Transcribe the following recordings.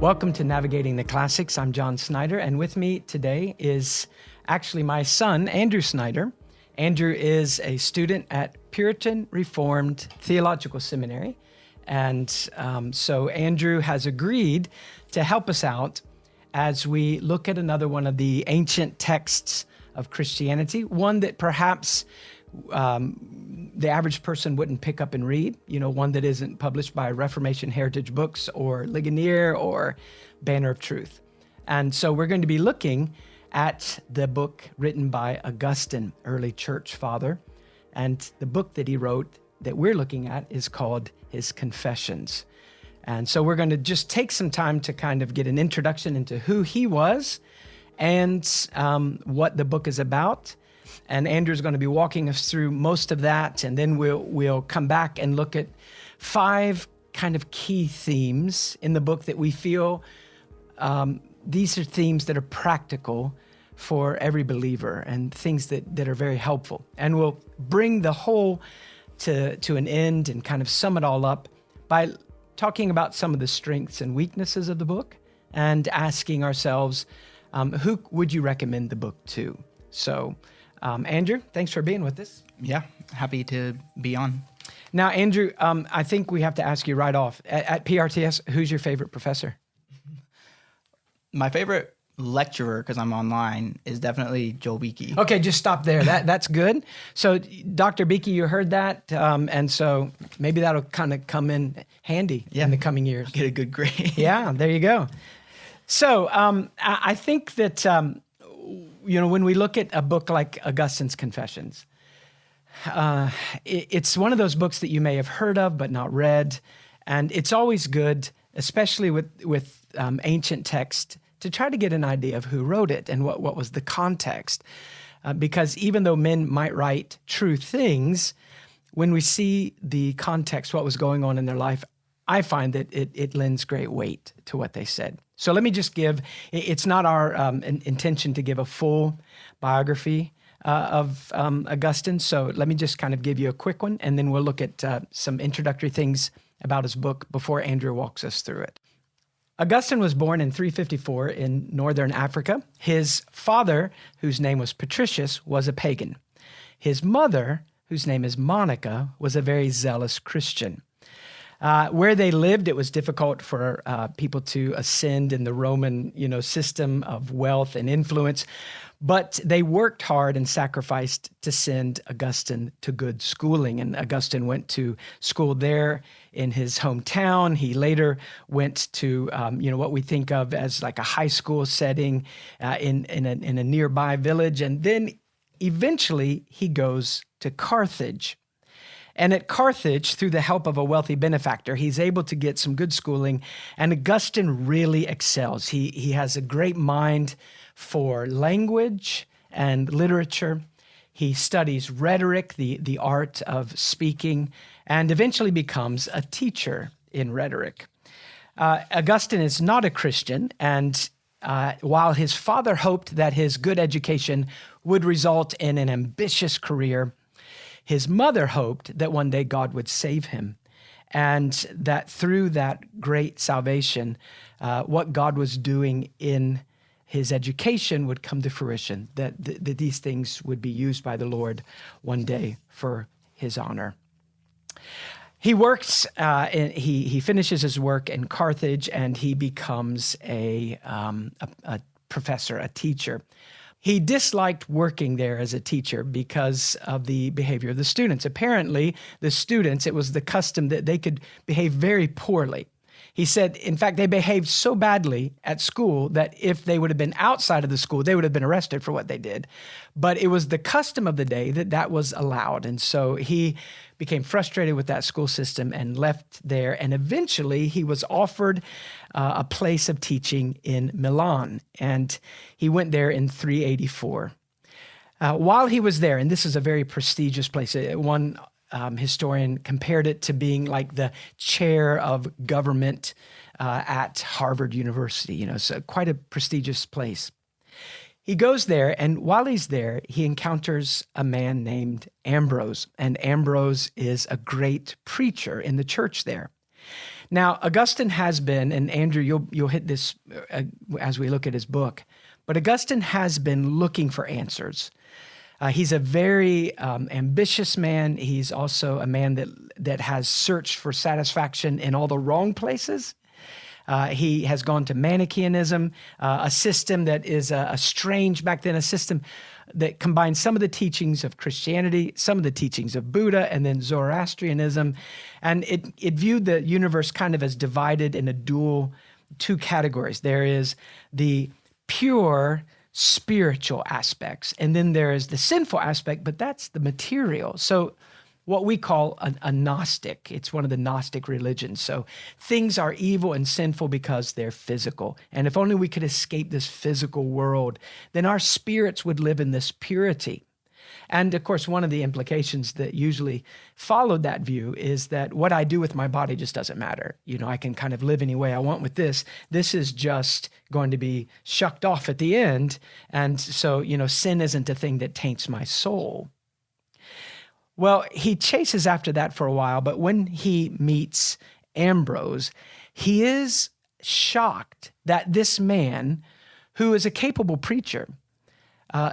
Welcome to Navigating the Classics. I'm John Snyder, and with me today is actually my son, Andrew Snyder. Andrew is a student at Puritan Reformed Theological Seminary, and so Andrew has agreed to help us out as we look at another one of the ancient texts of Christianity, one that perhaps the average person wouldn't pick up and read, one that isn't published by Reformation Heritage Books or Ligonier or Banner of Truth. And so we're going to be looking at the book written by Augustine, early church father. And the book that he wrote that we're looking at is called his Confessions. And so we're going to just take some time to kind of get an introduction into who he was and what the book is about. And Andrew's going to be walking us through most of that, and then we'll come back and look at 5 kind of key themes in the book that we feel these are themes that are practical for every believer and things that are very helpful. And we'll bring the whole to an end and kind of sum it all up by talking about some of the strengths and weaknesses of the book and asking ourselves, who would you recommend the book to? So, Andrew, thanks for being with us. Yeah, happy to be on. Now, Andrew, I think we have to ask you right off. At PRTS, who's your favorite professor? My favorite lecturer, because I'm online, is definitely Joel Beakey. Okay, just stop there. That's good. So, Dr. Beakey, you heard that, and so maybe that'll kind of come in handy in the coming years. Get a good grade. Yeah, there you go. So, I think that... when we look at a book like Augustine's Confessions, it's one of those books that you may have heard of but not read. And it's always good, especially with ancient text, to try to get an idea of who wrote it and what was the context. Because even though men might write true things, when we see the context, what was going on in their life, I find that it lends great weight to what they said. So let me just it's not our intention to give a full biography of Augustine, so let me just kind of give you a quick one, and then we'll look at some introductory things about his book before Andrew walks us through it. Augustine was born in 354 in northern Africa. His father, whose name was Patricius, was a pagan. His mother, whose name is Monica, was a very zealous Christian. Where they lived, it was difficult for people to ascend in the Roman, system of wealth and influence, but they worked hard and sacrificed to send Augustine to good schooling. And Augustine went to school there in his hometown. He later went to, what we think of as like a high school setting in a nearby village. And then eventually he goes to Carthage. And at Carthage, through the help of a wealthy benefactor, he's able to get some good schooling, and Augustine really excels. He has a great mind for language and literature. He studies rhetoric, the art of speaking, and eventually becomes a teacher in rhetoric. Augustine is not a Christian, and while his father hoped that his good education would result in an ambitious career, his mother hoped that one day God would save him, and that through that great salvation, what God was doing in his education would come to fruition, that these things would be used by the Lord one day for his honor. He works, he finishes his work in Carthage, and he becomes a professor, a teacher. He disliked working there as a teacher because of the behavior of the students. Apparently, the students, it was the custom that they could behave very poorly. He said, in fact, they behaved so badly at school that if they would have been outside of the school, they would have been arrested for what they did. But it was the custom of the day that was allowed. And so he became frustrated with that school system and left there. And eventually he was offered a place of teaching in Milan. And he went there in 384. While he was there, and this is a very prestigious place, one historian compared it to being like the chair of government at Harvard University, so quite a prestigious place. He goes there, and while he's there, he encounters a man named Ambrose, and Ambrose is a great preacher in the church there. Now, Augustine has been, and Andrew, you'll hit this as we look at his book, but Augustine has been looking for answers. He's a very ambitious man. He's also a man that has searched for satisfaction in all the wrong places. He has gone to Manichaeism, a system that is a strange, back then, a system that combines some of the teachings of Christianity, some of the teachings of Buddha, and then Zoroastrianism. And it viewed the universe kind of as divided in two categories. There is the pure spiritual aspects, and then there is the sinful aspect, but that's the material. So what we call a Gnostic. It's one of the Gnostic religions. So things are evil and sinful because they're physical. And if only we could escape this physical world, then our spirits would live in this purity. And of course, one of the implications that usually followed that view is that what I do with my body just doesn't matter. I can kind of live any way I want with this. This is just going to be shucked off at the end. And so, sin isn't a thing that taints my soul. Well, he chases after that for a while, but when he meets Ambrose, he is shocked that this man, who is a capable preacher,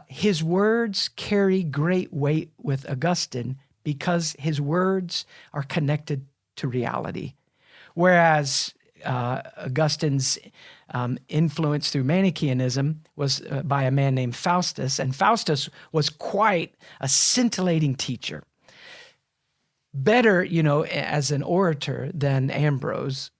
his words carry great weight with Augustine because his words are connected to reality. Whereas Augustine's influence through Manichaeism was by a man named Faustus, and Faustus was quite a scintillating teacher. Better, as an orator than Ambrose,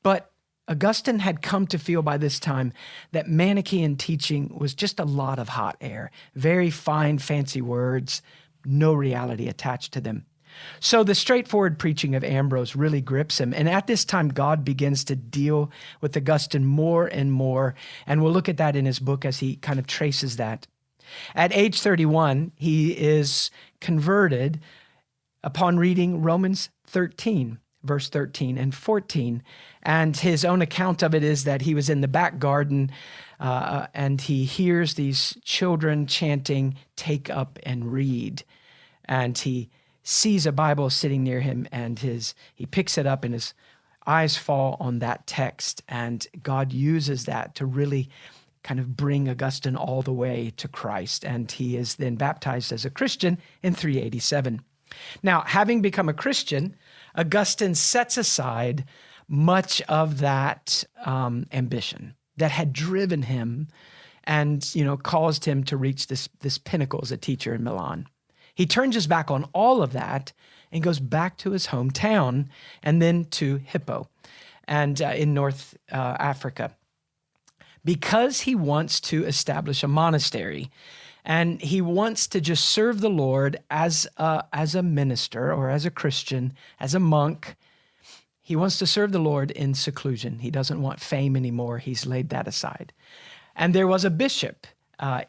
but Augustine had come to feel by this time that Manichaean teaching was just a lot of hot air, very fine, fancy words, no reality attached to them. So the straightforward preaching of Ambrose really grips him. And at this time, God begins to deal with Augustine more and more. And we'll look at that in his book as he kind of traces that. At age 31, he is converted upon reading Romans 13, verse 13 and 14. And his own account of it is that he was in the back garden and he hears these children chanting, "Take up and read." And he sees a Bible sitting near him and he picks it up and his eyes fall on that text. And God uses that to really kind of bring Augustine all the way to Christ. And he is then baptized as a Christian in 387. Now, having become a Christian, Augustine sets aside much of that ambition that had driven him and, caused him to reach this pinnacle as a teacher in Milan. He turns his back on all of that and goes back to his hometown and then to Hippo and in North Africa because he wants to establish a monastery. And he wants to just serve the Lord as a minister or as a Christian, as a monk. He wants to serve the Lord in seclusion. He doesn't want fame anymore. He's laid that aside. And there was a bishop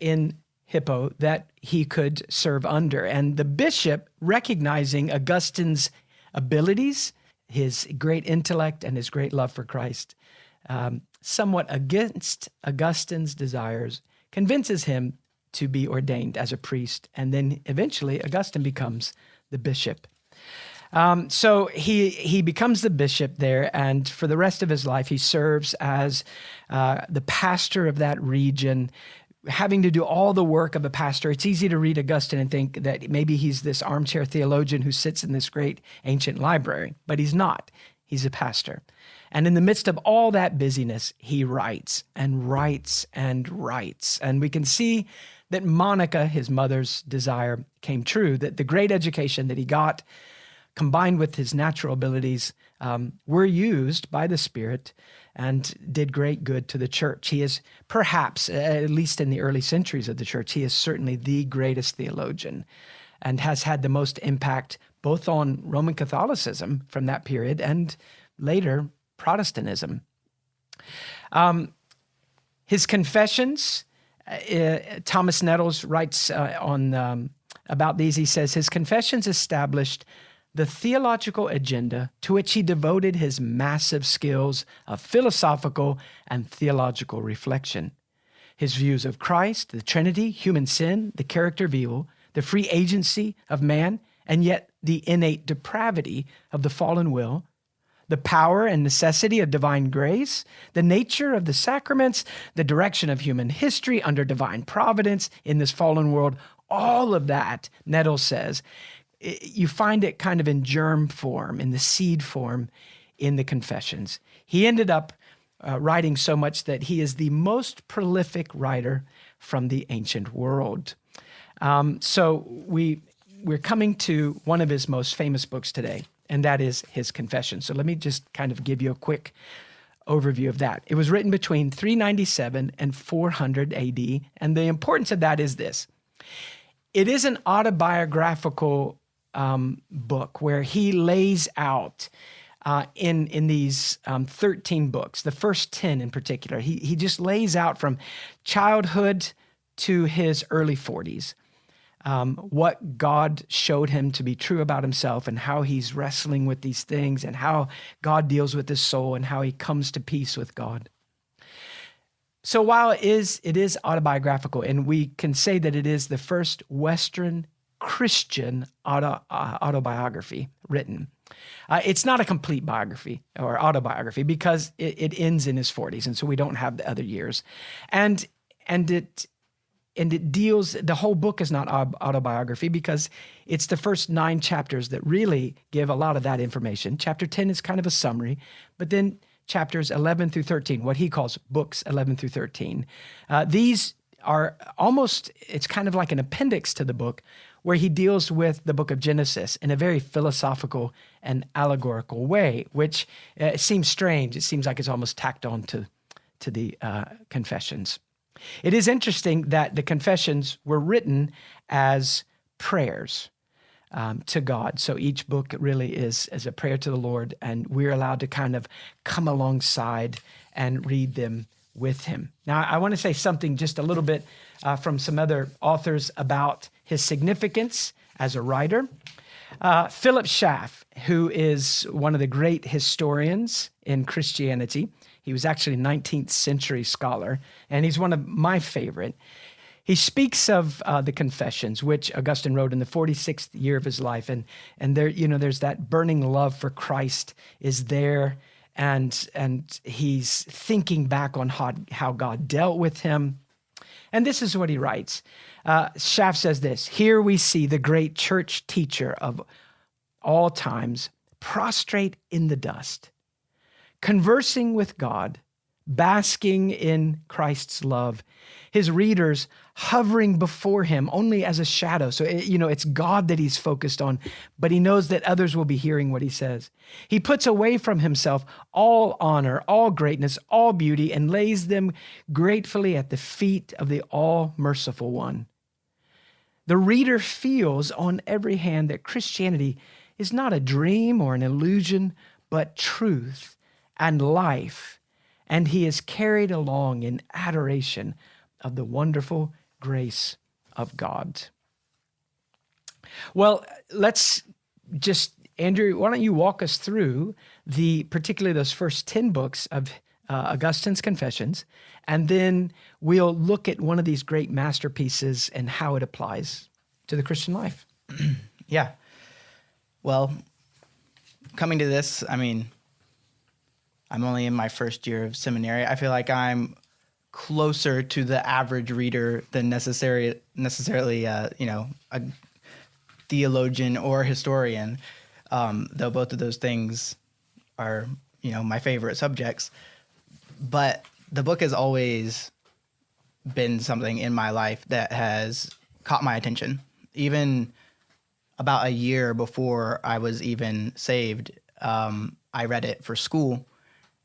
in Hippo that he could serve under. And the bishop, recognizing Augustine's abilities, his great intellect and his great love for Christ, somewhat against Augustine's desires, convinces him to be ordained as a priest. And then eventually Augustine becomes the bishop. So he becomes the bishop there, and for the rest of his life, he serves as the pastor of that region, having to do all the work of a pastor. It's easy to read Augustine and think that maybe he's this armchair theologian who sits in this great ancient library, but he's not. He's a pastor. And in the midst of all that busyness, he writes and writes and writes. And we can see that Monica, his mother's desire, came true, that the great education that he got, combined with his natural abilities, were used by the Spirit and did great good to the church. He is perhaps, at least in the early centuries of the church, he is certainly the greatest theologian and has had the most impact both on Roman Catholicism from that period and later Protestantism. His confessions, Thomas Nettles writes about these. He says, his confessions established the theological agenda to which he devoted his massive skills of philosophical and theological reflection. His views of Christ, the Trinity, human sin, the character of evil, the free agency of man, and yet the innate depravity of the fallen will, the power and necessity of divine grace, the nature of the sacraments, the direction of human history under divine providence in this fallen world, all of that, Nettle says, you find it kind of in germ form, in the seed form, in the Confessions. He ended up writing so much that he is the most prolific writer from the ancient world. So we're coming to one of his most famous books today, and that is his Confession. So let me just kind of give you a quick overview of that. It was written between 397 and 400 AD, and the importance of that is this. It is an autobiographical book where he lays out in these 13 books, the first 10 in particular, he just lays out from childhood to his early 40s, what God showed him to be true about himself and how he's wrestling with these things and how God deals with his soul and how he comes to peace with God. So while it is autobiographical, and we can say that it is the first Western Christian autobiography written, it's not a complete biography or autobiography because it ends in his 40s, and so we don't have the other years. And it deals, the whole book is not autobiography because it's the first 9 chapters that really give a lot of that information. Chapter 10 is kind of a summary, but then chapters 11 through 13, what he calls books 11 through 13. These are almost, it's kind of like an appendix to the book where he deals with the book of Genesis in a very philosophical and allegorical way, which seems strange. It seems like it's almost tacked on to the Confessions. It is interesting that the Confessions were written as prayers to God. So each book really is a prayer to the Lord, and we're allowed to kind of come alongside and read them with him. Now, I want to say something just a little bit from some other authors about his significance as a writer. Philip Schaff, who is one of the great historians in Christianity, he was actually a 19th century scholar, and he's one of my favorite. He speaks of the Confessions, which Augustine wrote in the 46th year of his life, and there, there's that burning love for Christ is there, and he's thinking back on how God dealt with him. And this is what he writes. Schaff says this: "Here we see the great church teacher of all times prostrate in the dust, conversing with God, basking in Christ's love, his readers hovering before him only as a shadow." So, it's God that he's focused on, but he knows that others will be hearing what he says. "He puts away from himself all honor, all greatness, all beauty, and lays them gratefully at the feet of the all-merciful one. The reader feels on every hand that Christianity is not a dream or an illusion, but truth and life, and he is carried along in adoration of the wonderful grace of God." Well, let's just, Andrew, why don't you walk us through particularly those first 10 books of Augustine's Confessions, and then we'll look at one of these great masterpieces and how it applies to the Christian life. Yeah. Well, coming to this, I'm only in my first year of seminary. I feel like I'm closer to the average reader than necessarily a theologian or historian, though both of those things are, my favorite subjects. But the book has always been something in my life that has caught my attention. Even about a year before I was even saved, I read it for school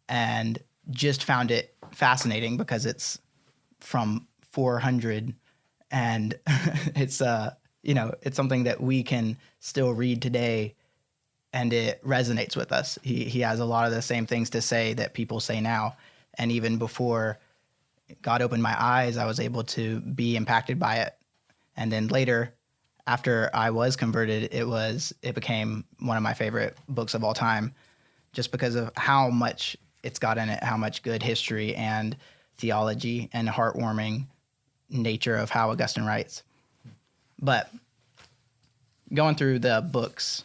and just found it fascinating because it's from 400 and it's it's something that we can still read today and it resonates with us. He has a lot of the same things to say that people say now, and even before God opened my eyes, I was able to be impacted by it. And then later, after I was converted, it became one of my favorite books of all time, just because of how much it's got in it, how much good history and theology and heartwarming nature of how Augustine writes. But going through the books,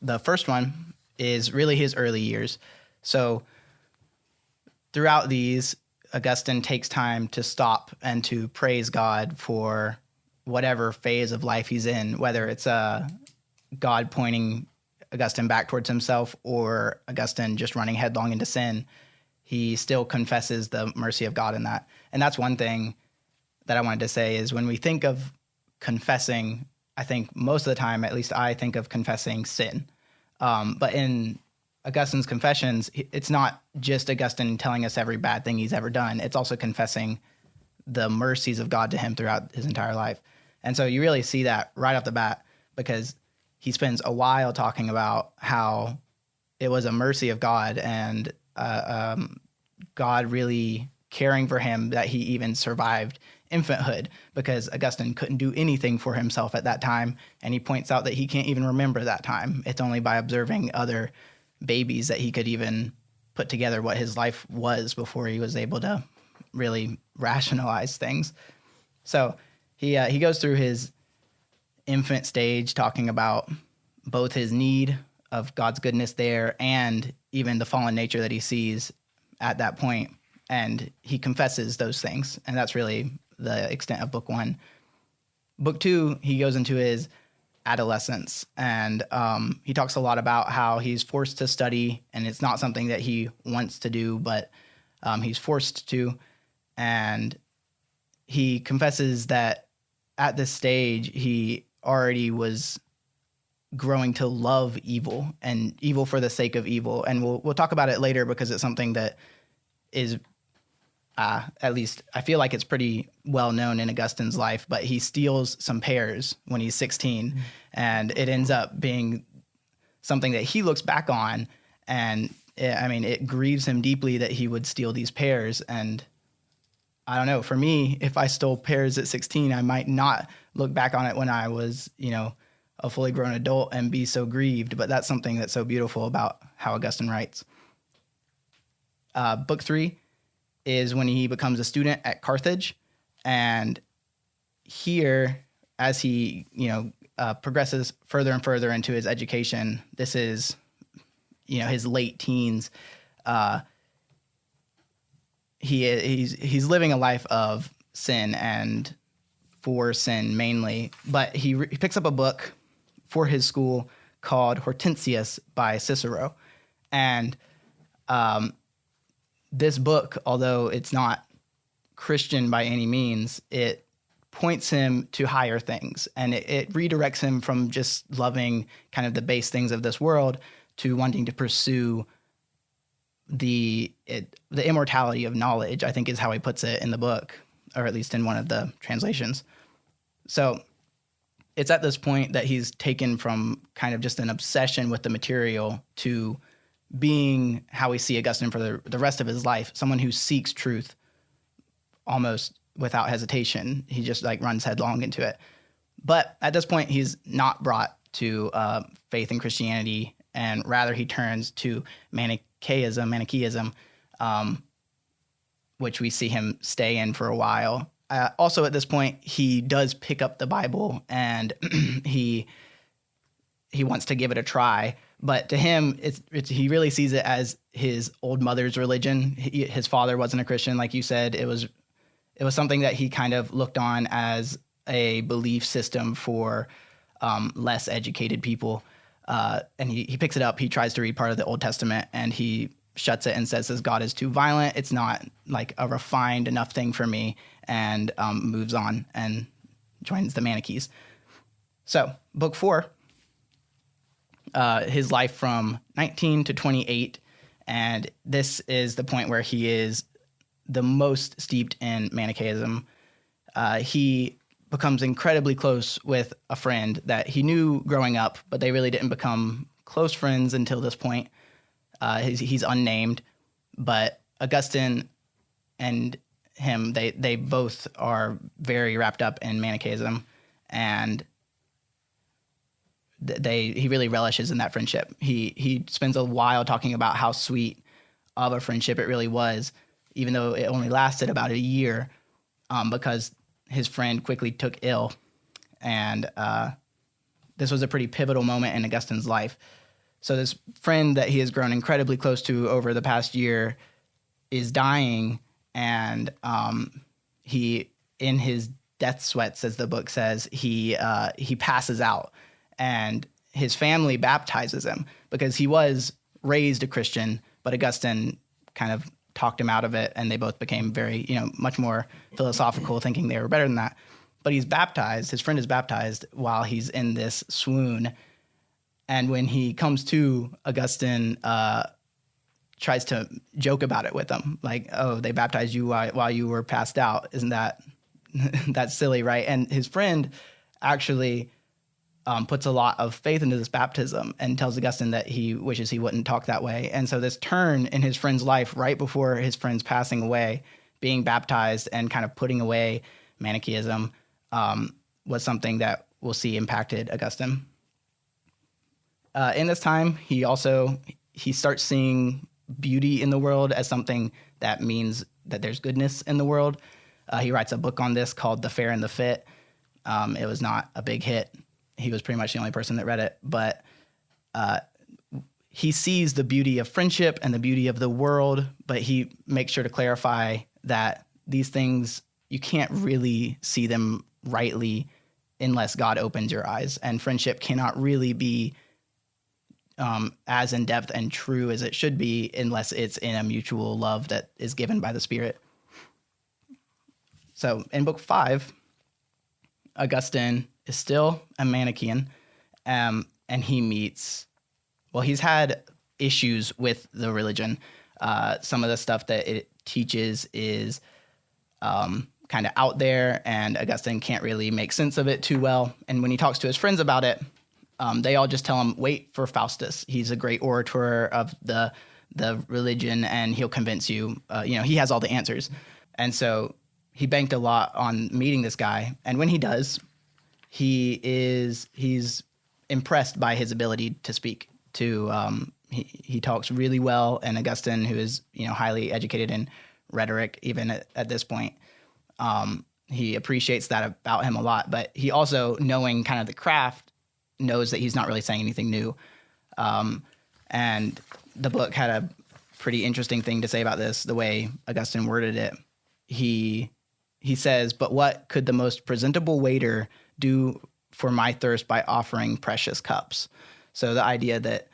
the first one is really his early years. So throughout these, Augustine takes time to stop and to praise God for whatever phase of life he's in, whether it's God pointing Augustine back towards himself or Augustine just running headlong into sin. He still confesses the mercy of God in that. And that's one thing that I wanted to say is when we think of confessing, I think most of the time, at least I think of confessing sin. But in Augustine's Confessions, it's not just Augustine telling us every bad thing he's ever done. It's also confessing the mercies of God to him throughout his entire life. And so you really see that right off the bat because he spends a while talking about how it was a mercy of God and God really caring for him that he even survived infanthood because Augustine couldn't do anything for himself at that time. And he points out that he can't even remember that time. It's only by observing other babies that he could even put together what his life was before he was able to really rationalize things. So he goes through his infant stage talking about both his need of God's goodness there and even the fallen nature that he sees at that point. And he confesses those things. And that's really the extent of book 1. Book 2, he goes into his adolescence. And he talks a lot about how he's forced to study, and it's not something that he wants to do, but he's forced to. And he confesses that at this stage, he already was growing to love evil and evil for the sake of evil. And we'll talk about it later because it's something that is, at least I feel like it's pretty well known in Augustine's life, but he steals some pears when he's 16 and it ends up being something that he looks back on. And it grieves him deeply that he would steal these pears. And I don't know, for me, if I stole pears at 16, I might not look back on it when I was, a fully grown adult and be so grieved. But that's something that's so beautiful about how Augustine writes. Book 3 is when he becomes a student at Carthage. And here, as he, progresses further and further into his education, this is, his late teens, he's living a life of sin and for sin mainly, but he picks up a book for his school called Hortensius by Cicero. And this book, although it's not Christian by any means, it points him to higher things, and it redirects him from just loving kind of the base things of this world to wanting to pursue the immortality of knowledge, I think is how he puts it in the book, or at least in one of the translations. So it's at this point that he's taken from kind of just an obsession with the material to being how we see Augustine for the rest of his life, someone who seeks truth almost without hesitation. He just runs headlong into it. But at this point, he's not brought to faith in Christianity, and rather he turns to Manichaeism, which we see him stay in for a while. Also, at this point, he does pick up the Bible, and he wants to give it a try. But to him, he really sees it as his old mother's religion. His father wasn't a Christian, like you said. It was something that he kind of looked on as a belief system for less educated people. And he picks it up. He tries to read part of the Old Testament, and he shuts it and says this God is too violent. It's not like a refined enough thing for me, and moves on and joins the Manichees. So book 4, his life from 19 to 28. And this is the point where he is the most steeped in Manichaeism. He becomes incredibly close with a friend that he knew growing up, but they really didn't become close friends until this point. He's unnamed, but Augustine and him, they both are very wrapped up in Manichaeism, and he really relishes in that friendship. He spends a while talking about how sweet of a friendship it really was, even though it only lasted about a year, because his friend quickly took ill, and this was a pretty pivotal moment in Augustine's life. So this friend that he has grown incredibly close to over the past year is dying, and he, in his death sweats, as the book says, he passes out, and his family baptizes him because he was raised a Christian, but Augustine kind of talked him out of it, and they both became very, much more philosophical, thinking they were better than that. But he's baptized, his friend is baptized while he's in this swoon. And when he comes to, Augustine tries to joke about it with him. Like, oh, they baptized you while you were passed out. Isn't that, that's silly, right? And his friend actually puts a lot of faith into this baptism and tells Augustine that he wishes he wouldn't talk that way. And so this turn in his friend's life right before his friend's passing away, being baptized and kind of putting away Manichaeism, was something that we'll see impacted Augustine. In this time, he starts seeing beauty in the world as something that means that there's goodness in the world. He writes a book on this called The Fair and the Fit. It was not a big hit. He was pretty much the only person that read it, but he sees the beauty of friendship and the beauty of the world, but he makes sure to clarify that these things, you can't really see them rightly unless God opens your eyes, and friendship cannot really be as in depth and true as it should be unless it's in a mutual love that is given by the Spirit. So in book 5, Augustine is still a Manichaean, and he's had issues with the religion. Some of the stuff that it teaches is kind of out there, and Augustine can't really make sense of it too well. And when he talks to his friends about it, they all just tell him, wait for Faustus. He's a great orator of the religion, and he'll convince you. He has all the answers. And so he banked a lot on meeting this guy. And when he does, he's impressed by his ability to speak. He talks really well, and Augustine, who is highly educated in rhetoric, even at this point, he appreciates that about him a lot. But he also, knowing kind of the craft, knows that he's not really saying anything new. And the book had a pretty interesting thing to say about this, the way Augustine worded it. He says, "But what could the most presentable waiter do for my thirst by offering precious cups?" So the idea that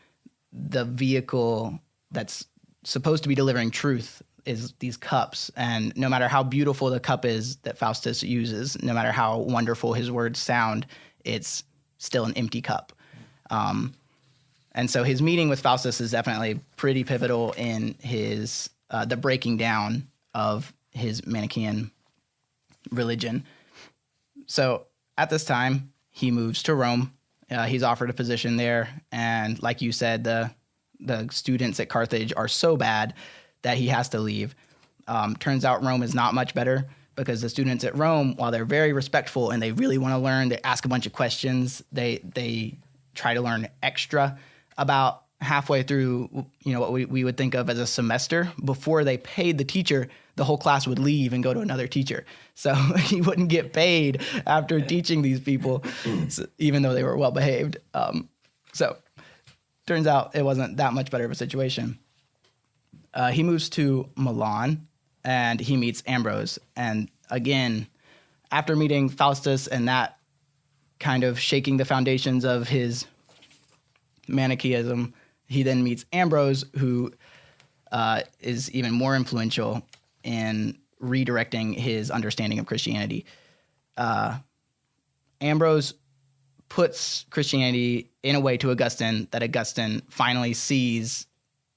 the vehicle that's supposed to be delivering truth is these cups, and no matter how beautiful the cup is that Faustus uses, no matter how wonderful his words sound, it's still an empty cup. And so his meeting with Faustus is definitely pretty pivotal in his the breaking down of his Manichaean religion. So at this time, he moves to Rome. He's offered a position there, and like you said, the students at Carthage are so bad that he has to leave. Turns out Rome is not much better, because the students at Rome, while they're very respectful and they really want to learn, they ask a bunch of questions, they try to learn extra. About halfway through, what we would think of as a semester, before they paid the teacher, the whole class would leave and go to another teacher. So he wouldn't get paid after teaching these people, even though they were well behaved. So turns out it wasn't that much better of a situation. He moves to Milan, and he meets Ambrose. And again, after meeting Faustus and that kind of shaking the foundations of his Manichaeism, he then meets Ambrose, who is even more influential in redirecting his understanding of Christianity. Ambrose puts Christianity in a way to Augustine that Augustine finally sees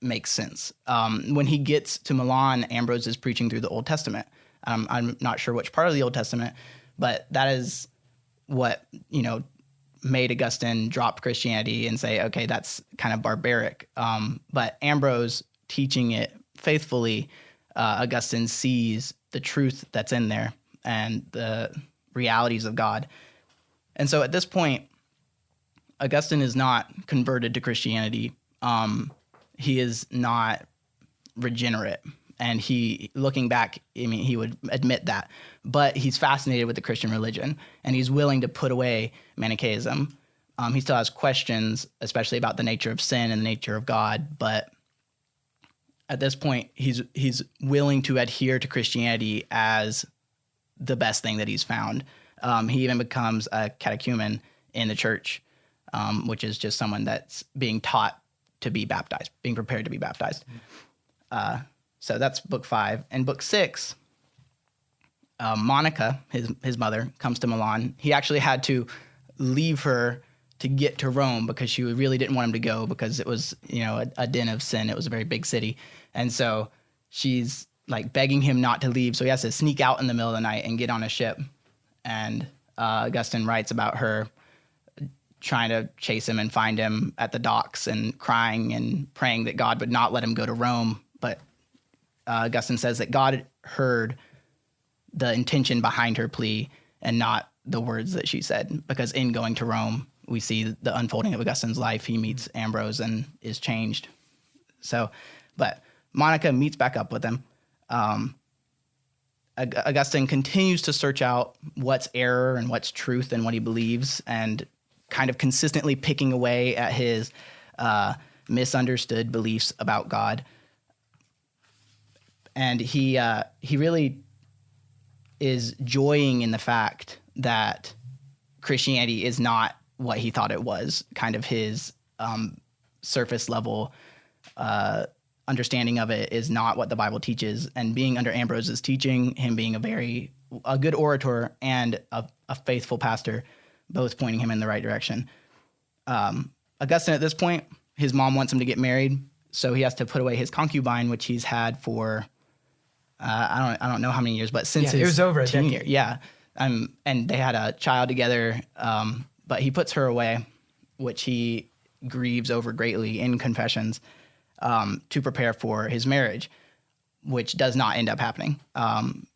makes sense. When he gets to Milan, Ambrose is preaching through the Old Testament. I'm not sure which part of the Old Testament, but that is what, made Augustine drop Christianity and say, okay, that's kind of barbaric. But Ambrose teaching it faithfully, Augustine sees the truth that's in there and the realities of God. And so at this point, Augustine is not converted to Christianity. He is not regenerate. And looking back, he would admit that. But he's fascinated with the Christian religion, and he's willing to put away Manichaeism. He still has questions, especially about the nature of sin and the nature of God. But at this point, he's willing to adhere to Christianity as the best thing that he's found. He even becomes a catechumen in the church, which is just someone that's being taught to be baptized, being prepared to be baptized. So that's book 5. And book 6, Monica, his mother, comes to Milan. He actually had to leave her to get to Rome because she really didn't want him to go because it was, a den of sin. It was a very big city. And so she's like begging him not to leave. So he has to sneak out in the middle of the night and get on a ship. And Augustine writes about her trying to chase him and find him at the docks and crying and praying that God would not let him go to Rome. But Augustine says that God heard the intention behind her plea and not the words that she said, because in going to Rome, we see the unfolding of Augustine's life. He meets Ambrose and is changed. So, but Monica meets back up with him. Augustine continues to search out what's error and what's truth and what he believes, and kind of consistently picking away at his misunderstood beliefs about God. And he really is joying in the fact that Christianity is not what he thought it was, kind of his surface level understanding of it is not what the Bible teaches. And being under Ambrose's teaching, him being a good orator and a faithful pastor, both pointing him in the right direction. Augustine, at this point, his mom wants him to get married, so he has to put away his concubine, which he's had for I don't know how many years, but since it was over a decade. Year, yeah. And they had a child together, but he puts her away, which he grieves over greatly in Confessions, to prepare for his marriage, which does not end up happening.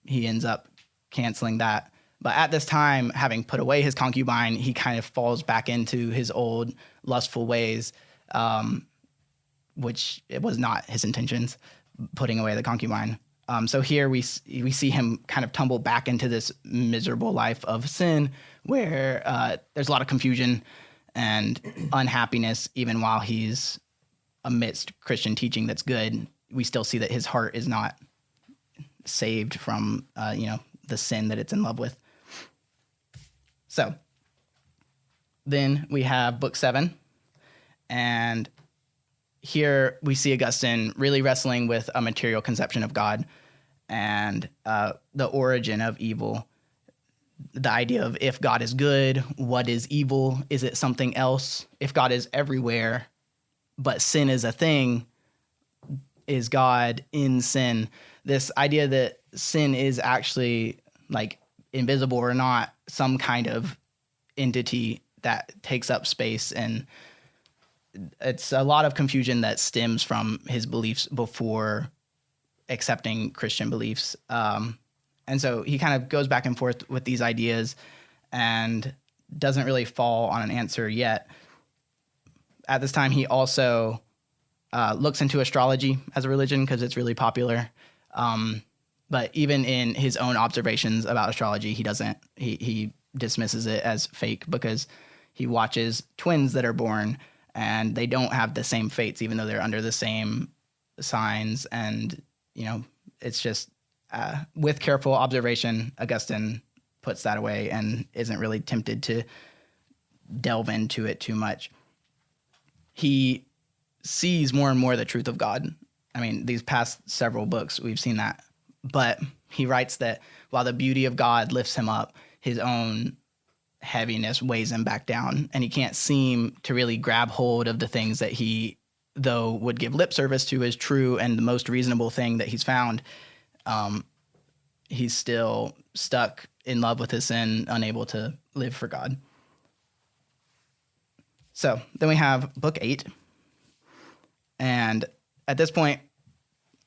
He ends up canceling that. But at this time, having put away his concubine, he kind of falls back into his old lustful ways, which it was not his intentions, putting away the concubine. So here we see him kind of tumble back into this miserable life of sin where there's a lot of confusion and unhappiness. Even while he's amidst Christian teaching that's good, we still see that his heart is not saved from the sin that it's in love with. So then we have book 7, and here we see Augustine really wrestling with a material conception of God and the origin of evil. The idea of, if God is good, what is evil? Is it something else? If God is everywhere, but sin is a thing, is God in sin? This idea that sin is actually like invisible or not, some kind of entity that takes up space, and it's a lot of confusion that stems from his beliefs before accepting Christian beliefs. And so he kind of goes back and forth with these ideas and doesn't really fall on an answer yet. At this time, he also looks into astrology as a religion because it's really popular. But even in his own observations about astrology, he dismisses it as fake because he watches twins that are born and they don't have the same fates, even though they're under the same signs. And, it's just with careful observation, Augustine puts that away and isn't really tempted to delve into it too much. He sees more and more the truth of God. I mean, these past several books, we've seen that. But he writes that while the beauty of God lifts him up, his own heaviness weighs him back down, and he can't seem to really grab hold of the things that he, though, would give lip service to as true and the most reasonable thing that he's found. He's still stuck in love with his sin, unable to live for God. So then we have book 8. And at this point,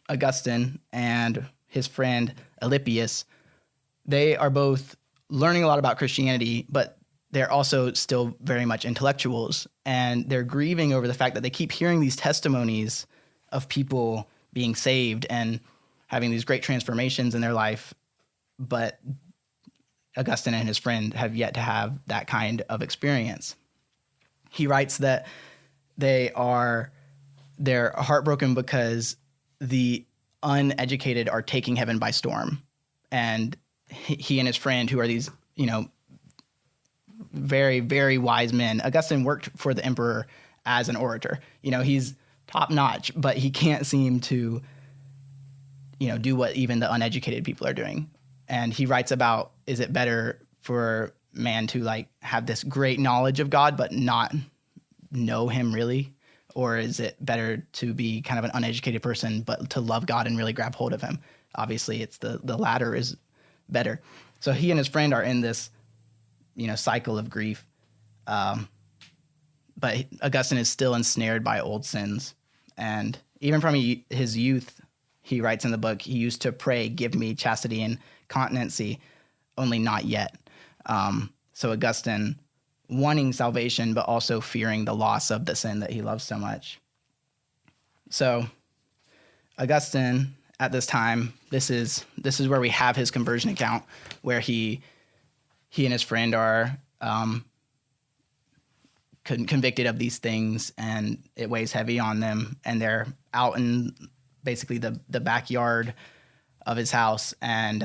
Augustine and his friend Alypius, they are both learning a lot about Christianity, but they're also still very much intellectuals. And they're grieving over the fact that they keep hearing these testimonies of people being saved and having these great transformations in their life. But Augustine and his friend have yet to have that kind of experience. he writes that they're heartbroken because the uneducated are taking heaven by storm. And he and his friend, who are these, very, very wise men. Augustine worked for the emperor as an orator. He's top notch, but he can't seem to, do what even the uneducated people are doing. And he writes about, is it better for man to have this great knowledge of God, but not know him really? Or is it better to be kind of an uneducated person, but to love God and really grab hold of him? Obviously, it's the latter is better. So he and his friend are in this, cycle of grief. But Augustine is still ensnared by old sins. And even from his youth, he writes in the book, he used to pray, give me chastity and continency, only not yet. So Augustine wanting salvation, but also fearing the loss of the sin that he loves so much. So Augustine, at this time, this is where we have his conversion account, where he and his friend are convicted of these things, and it weighs heavy on them, and they're out in basically the backyard of his house, and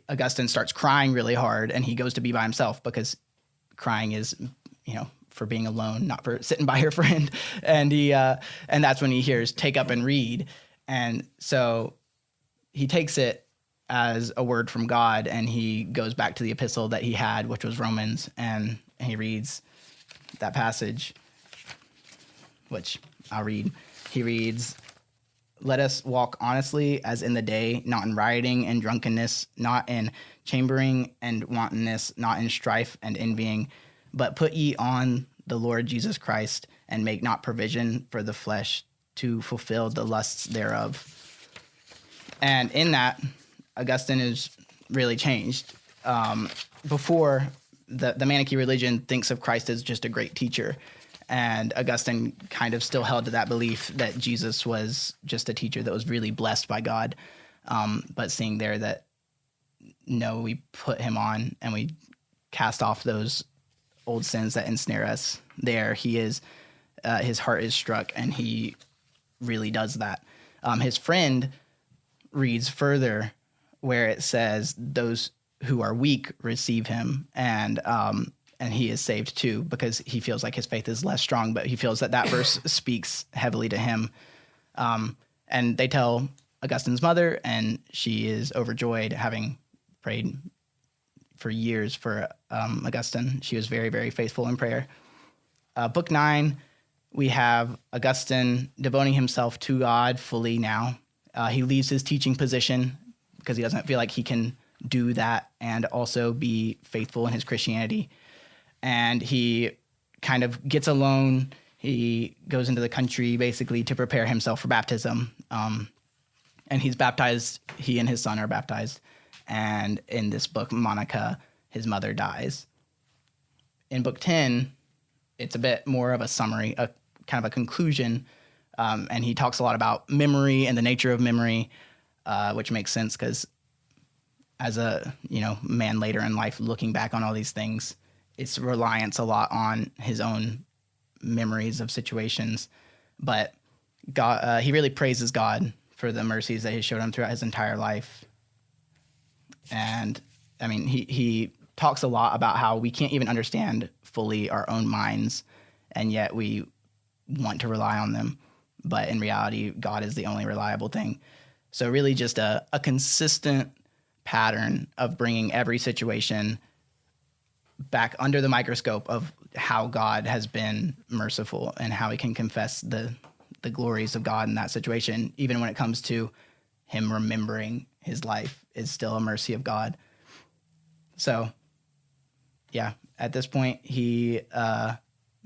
Augustine starts crying really hard, and he goes to be by himself because crying is, for being alone, not for sitting by your friend. And and that's when he hears, take up and read. And so he takes it as a word from God, and he goes back to the epistle that he had, which was Romans, and he reads that passage, which I'll read. He reads, let us walk honestly as in the day, not in rioting and drunkenness, not in chambering and wantonness, not in strife and envying, but put ye on the Lord Jesus Christ, and make not provision for the flesh to fulfill the lusts thereof. And in that, Augustine is really changed. Before, the Manichaean religion thinks of Christ as just a great teacher, and Augustine kind of still held to that belief that Jesus was just a teacher that was really blessed by God. But seeing there that, no, we put him on and we cast off those old sins that ensnare us. There he is, his heart is struck, and he really does that. His friend reads further where it says those who are weak receive him, and he is saved too, because he feels like his faith is less strong, but he feels that verse speaks heavily to him. And they tell Augustine's mother, and she is overjoyed, having prayed for years for Augustine. She was very, very faithful in prayer. Book 9, we have Augustine devoting himself to God fully now. He leaves his teaching position because he doesn't feel like he can do that and also be faithful in his Christianity. And he kind of gets alone. He goes into the country basically to prepare himself for baptism. And he's baptized. He and his son are baptized. And in this book, Monica, his mother, dies. In book 10, it's a bit more of a summary, a kind of a conclusion. And he talks a lot about memory and the nature of memory, which makes sense because as a man later in life looking back on all these things, it's reliance a lot on his own memories of situations. But God, he really praises God for the mercies that he showed him throughout his entire life. And I mean, he talks a lot about how we can't even understand fully our own minds, and yet we want to rely on them. But in reality, God is the only reliable thing. So really just a consistent pattern of bringing every situation back under the microscope of how God has been merciful and how we can confess the glories of God in that situation, even when it comes to him remembering his life is still a mercy of God. So, yeah, at this point, he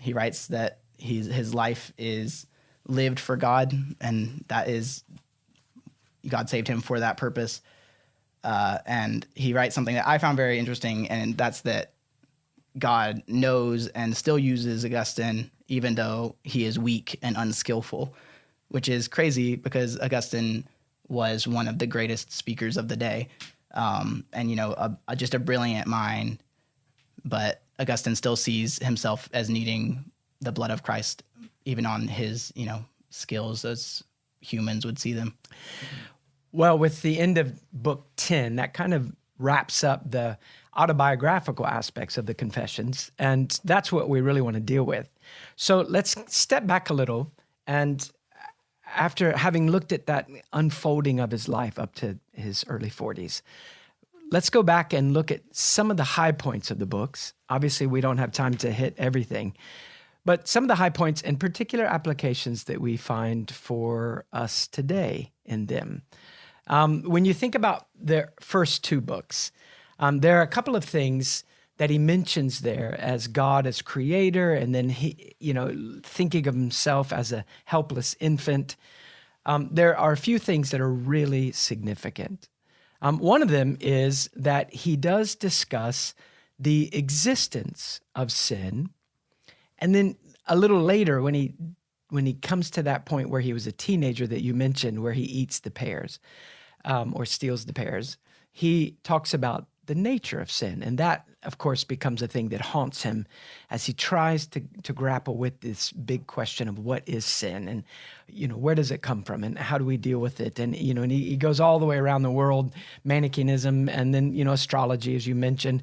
writes that his life is lived for God, and that is God saved him for that purpose. And he writes something that I found very interesting, and that's that God knows and still uses Augustine, even though he is weak and unskillful, which is crazy because Augustine was one of the greatest speakers of the day, and just a brilliant mind. But Augustine still sees himself as needing the blood of Christ, even on his, skills as humans would see them. Well, with the end of book 10, that kind of wraps up the autobiographical aspects of the Confessions, and that's what we really want to deal with. So let's step back a little, and after having looked at that unfolding of his life up to his early 40s, let's go back and look at some of the high points of the books. Obviously, we don't have time to hit everything, but some of the high points and particular applications that we find for us today in them. When you think about the first two books, there are a couple of things that he mentions there as God as creator, and then he, thinking of himself as a helpless infant. There are a few things that are really significant. One of them is that he does discuss the existence of sin. And then a little later, when he comes to that point where he was a teenager that you mentioned, where he eats the pears or steals the pears, he talks about the nature of sin. And that, of course, becomes a thing that haunts him as he tries to grapple with this big question of what is sin and, where does it come from and how do we deal with it? And, and he goes all the way around the world, Manichaeism, and then, astrology, as you mentioned.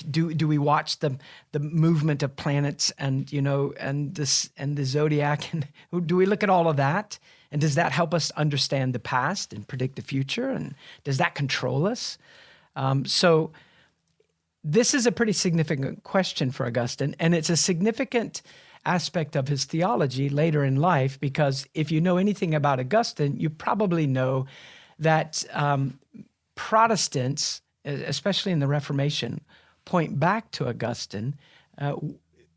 Do we watch the movement of planets and, and the zodiac? And do we look at all of that? And does that help us understand the past and predict the future? And does that control us? So this is a pretty significant question for Augustine, and it's a significant aspect of his theology later in life, because if you know anything about Augustine, you probably know that Protestants, especially in the Reformation, point back to Augustine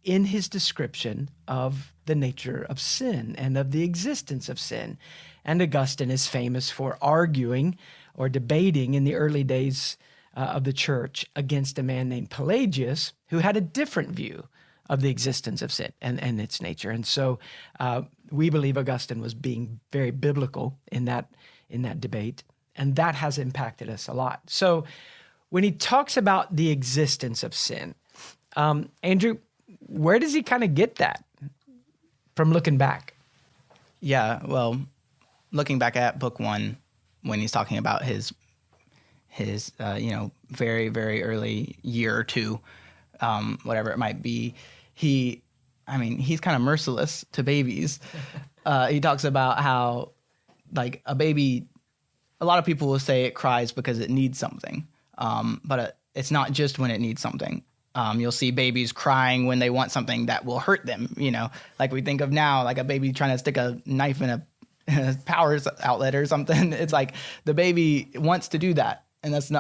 in his description of the nature of sin and of the existence of sin. And Augustine is famous for arguing or debating in the early days of the church against a man named Pelagius, who had a different view of the existence of sin and its nature. And so we believe Augustine was being very biblical in that debate, and that has impacted us a lot. So when he talks about the existence of sin, Andrew, where does he kind of get that from looking back? Yeah, well, looking back at book 1, when he's talking about his very, very early year or two, whatever it might be, he's kind of merciless to babies. He talks about how, like, a baby, a lot of people will say it cries because it needs something, but it's not just when it needs something. You'll see babies crying when they want something that will hurt them, like we think of now, like a baby trying to stick a knife in a power outlet or something. It's like the baby wants to do that, and that's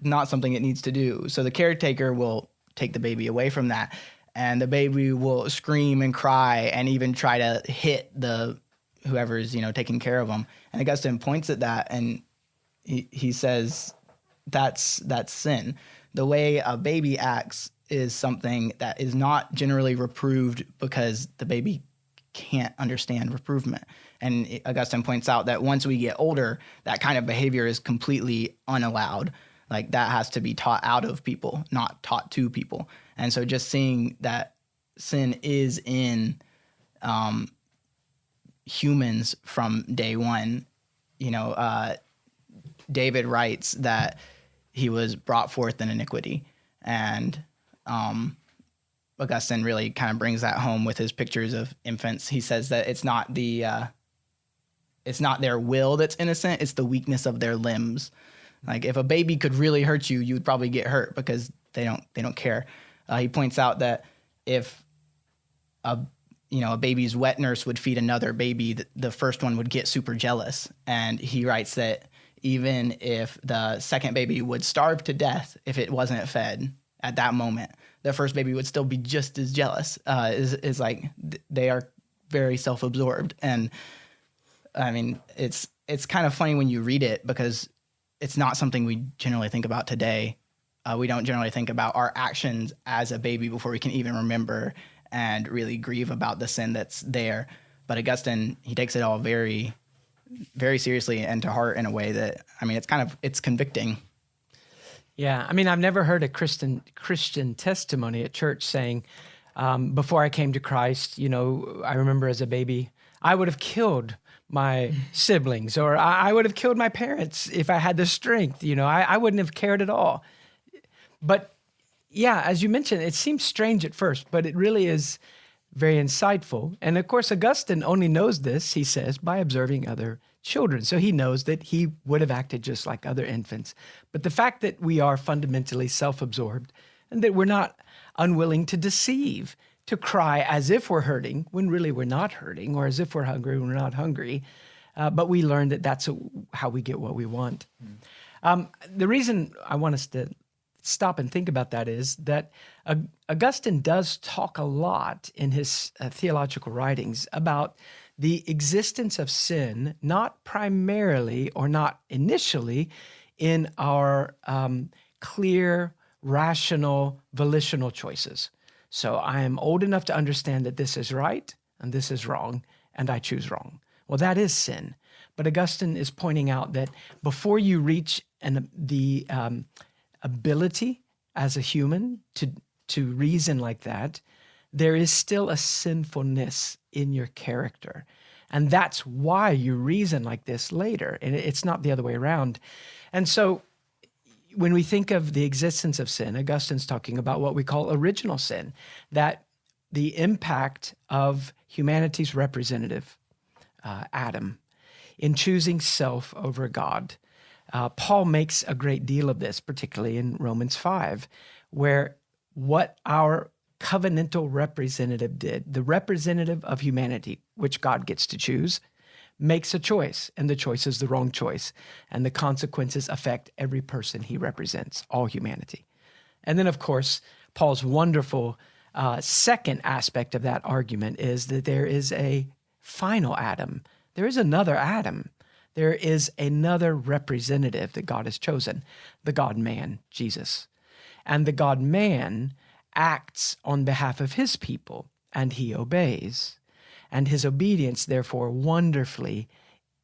not something it needs to do. So the caretaker will take the baby away from that, and the baby will scream and cry and even try to hit whoever's taking care of them. And Augustine points at that, and he says that's sin. The way a baby acts is something that is not generally reproved because the baby can't understand reprovement. And Augustine points out that once we get older, that kind of behavior is completely unallowed. Like, that has to be taught out of people, not taught to people. And so just seeing that sin is in humans from day one, David writes that he was brought forth in iniquity. And Augustine really kind of brings that home with his pictures of infants. He says that it's not their will that's innocent, it's the weakness of their limbs. Like, if a baby could really hurt you, you would probably get hurt because they don't care. He points out that if a baby's wet nurse would feed another baby, the first one would get super jealous. And he writes that even if the second baby would starve to death if it wasn't fed at that moment, the first baby would still be just as jealous. Is like they are very self-absorbed. And I mean, it's kind of funny when you read it because it's not something we generally think about today. We don't generally think about our actions as a baby before we can even remember and really grieve about the sin that's there. But Augustine, he takes it all very, very seriously and to heart in a way that, it's convicting. Yeah, I've never heard a Christian testimony at church saying, Before I came to Christ, I remember as a baby, I would have killed my siblings, or I would have killed my parents if I had the strength. I wouldn't have cared at all. But yeah, as you mentioned, it seems strange at first, but it really is very insightful. And of course, Augustine only knows this, he says, by observing other children. So he knows that he would have acted just like other infants. But the fact that we are fundamentally self-absorbed and that we're not unwilling to deceive, to cry as if we're hurting when really we're not hurting, or as if we're hungry when we're not hungry. But we learn that that's how we get what we want. The reason I want us to stop and think about that is that Augustine does talk a lot in his theological writings about the existence of sin, not primarily or not initially in our clear, rational, volitional choices. So I am old enough to understand that this is right and this is wrong, and I choose wrong. Well, that is sin. But Augustine is pointing out that before you reach the ability as a human to reason like that, there is still a sinfulness in your character. And that's why you reason like this later. And it's not the other way around. And so when we think of the existence of sin, Augustine's talking about what we call original sin, that the impact of humanity's representative, Adam, in choosing self over God. Paul makes a great deal of this, particularly in Romans 5, where what our covenantal representative did, the representative of humanity, which God gets to choose, makes a choice, and the choice is the wrong choice, and the consequences affect every person he represents, all humanity. And then, of course, Paul's wonderful second aspect of that argument is that there is a final Adam. There is another Adam. There is another representative that God has chosen, the God-man, Jesus. And the God-man acts on behalf of his people, and he obeys. And his obedience, therefore, wonderfully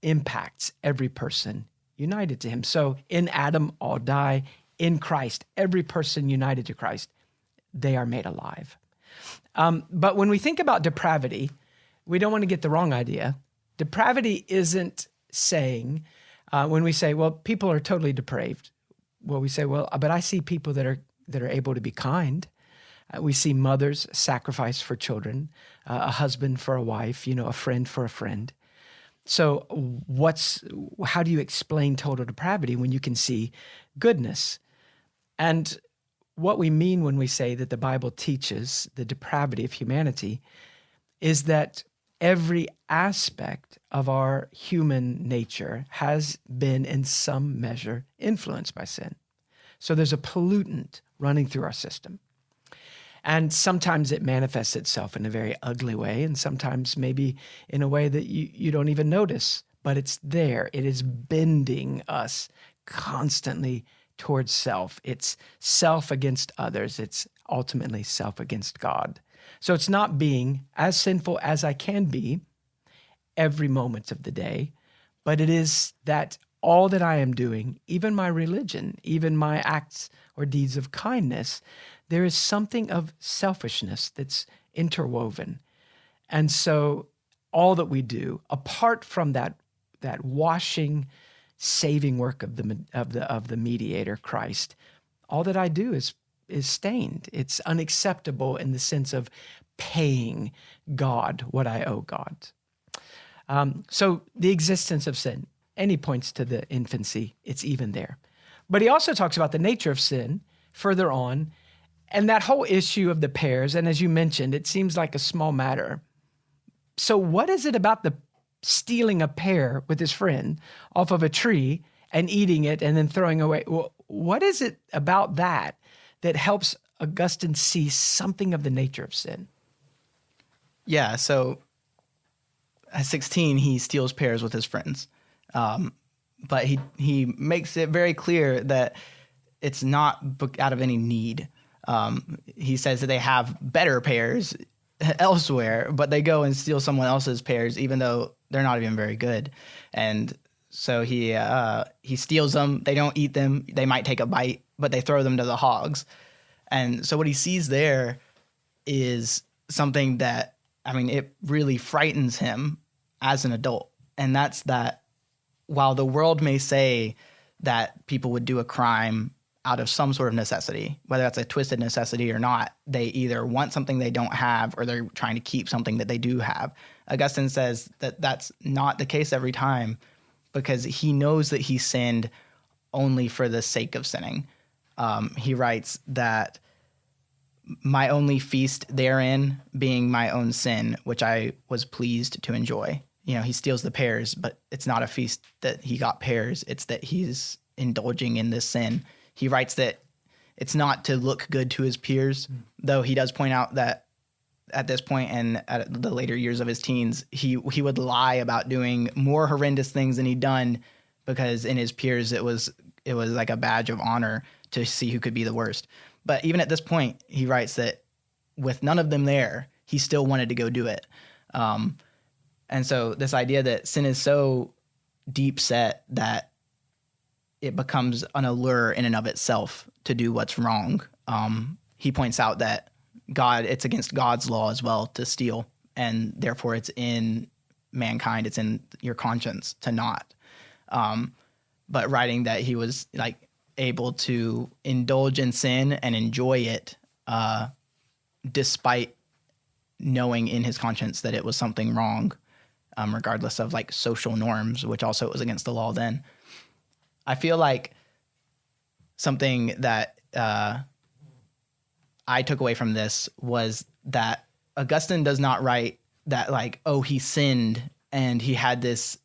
impacts every person united to him. So in Adam, all die. In Christ, every person united to Christ, they are made alive. But when we think about depravity, we don't want to get the wrong idea. Depravity isn't saying, when we say, well, people are totally depraved, well, we say, well, but I see people that are able to be kind. We see mothers sacrifice for children, a husband for a wife, a friend for a friend. So how do you explain total depravity when you can see goodness? And what we mean when we say that the Bible teaches the depravity of humanity is that every aspect of our human nature has been in some measure influenced by sin. So there's a pollutant running through our system. And sometimes it manifests itself in a very ugly way, and sometimes maybe in a way that you don't even notice, but it's there. It is bending us constantly towards self. It's self against others. It's ultimately self against God. So it's not being as sinful as I can be every moment of the day, but it is that all that I am doing, even my religion, even my acts or deeds of kindness, there is something of selfishness that's interwoven. And so all that we do, apart from that washing, saving work of the mediator, Christ, all that I do is stained. It's unacceptable in the sense of paying God what I owe God. So the existence of sin, and he points to the infancy, it's even there. But he also talks about the nature of sin further on, and that whole issue of the pears, and as you mentioned, it seems like a small matter. So what is it about the stealing a pear with his friend off of a tree and eating it and then throwing away? Well, what is it about that helps Augustine see something of the nature of sin? Yeah, so at 16, he steals pears with his friends. But he makes it very clear that it's not out of any need. He says that they have better pears elsewhere, but they go and steal someone else's pears, even though they're not even very good. And so he steals them. They don't eat them. They might take a bite, but they throw them to the hogs. And so what he sees there is something that, I mean, it really frightens him as an adult. And that's that while the world may say that people would do a crime out of some sort of necessity, whether that's a twisted necessity or not, they either want something they don't have or they're trying to keep something that they do have. Augustine says that that's not the case every time, because he knows that he sinned only for the sake of sinning. He writes that my only feast therein being my own sin, which I was pleased to enjoy. You know, he steals the pears, but it's not a feast that he got pears. It's that he's indulging in this sin. He writes that it's not to look good to his peers, though he does point out that at this point and at the later years of his teens, he would lie about doing more horrendous things than he'd done, because in his peers it was like a badge of honor to see who could be the worst. But even at this point, he writes that with none of them there, he still wanted to go do it. And so this idea that sin is so deep set that it becomes an allure in and of itself to do what's wrong. He points out that it's against God's law as well to steal, and therefore it's in mankind, it's in your conscience to not. But writing that he was like able to indulge in sin and enjoy it, despite knowing in his conscience that it was something wrong, regardless of like social norms, which also was against the law then. I feel like something that I took away from this was that Augustine does not write that like, oh, he sinned and he had this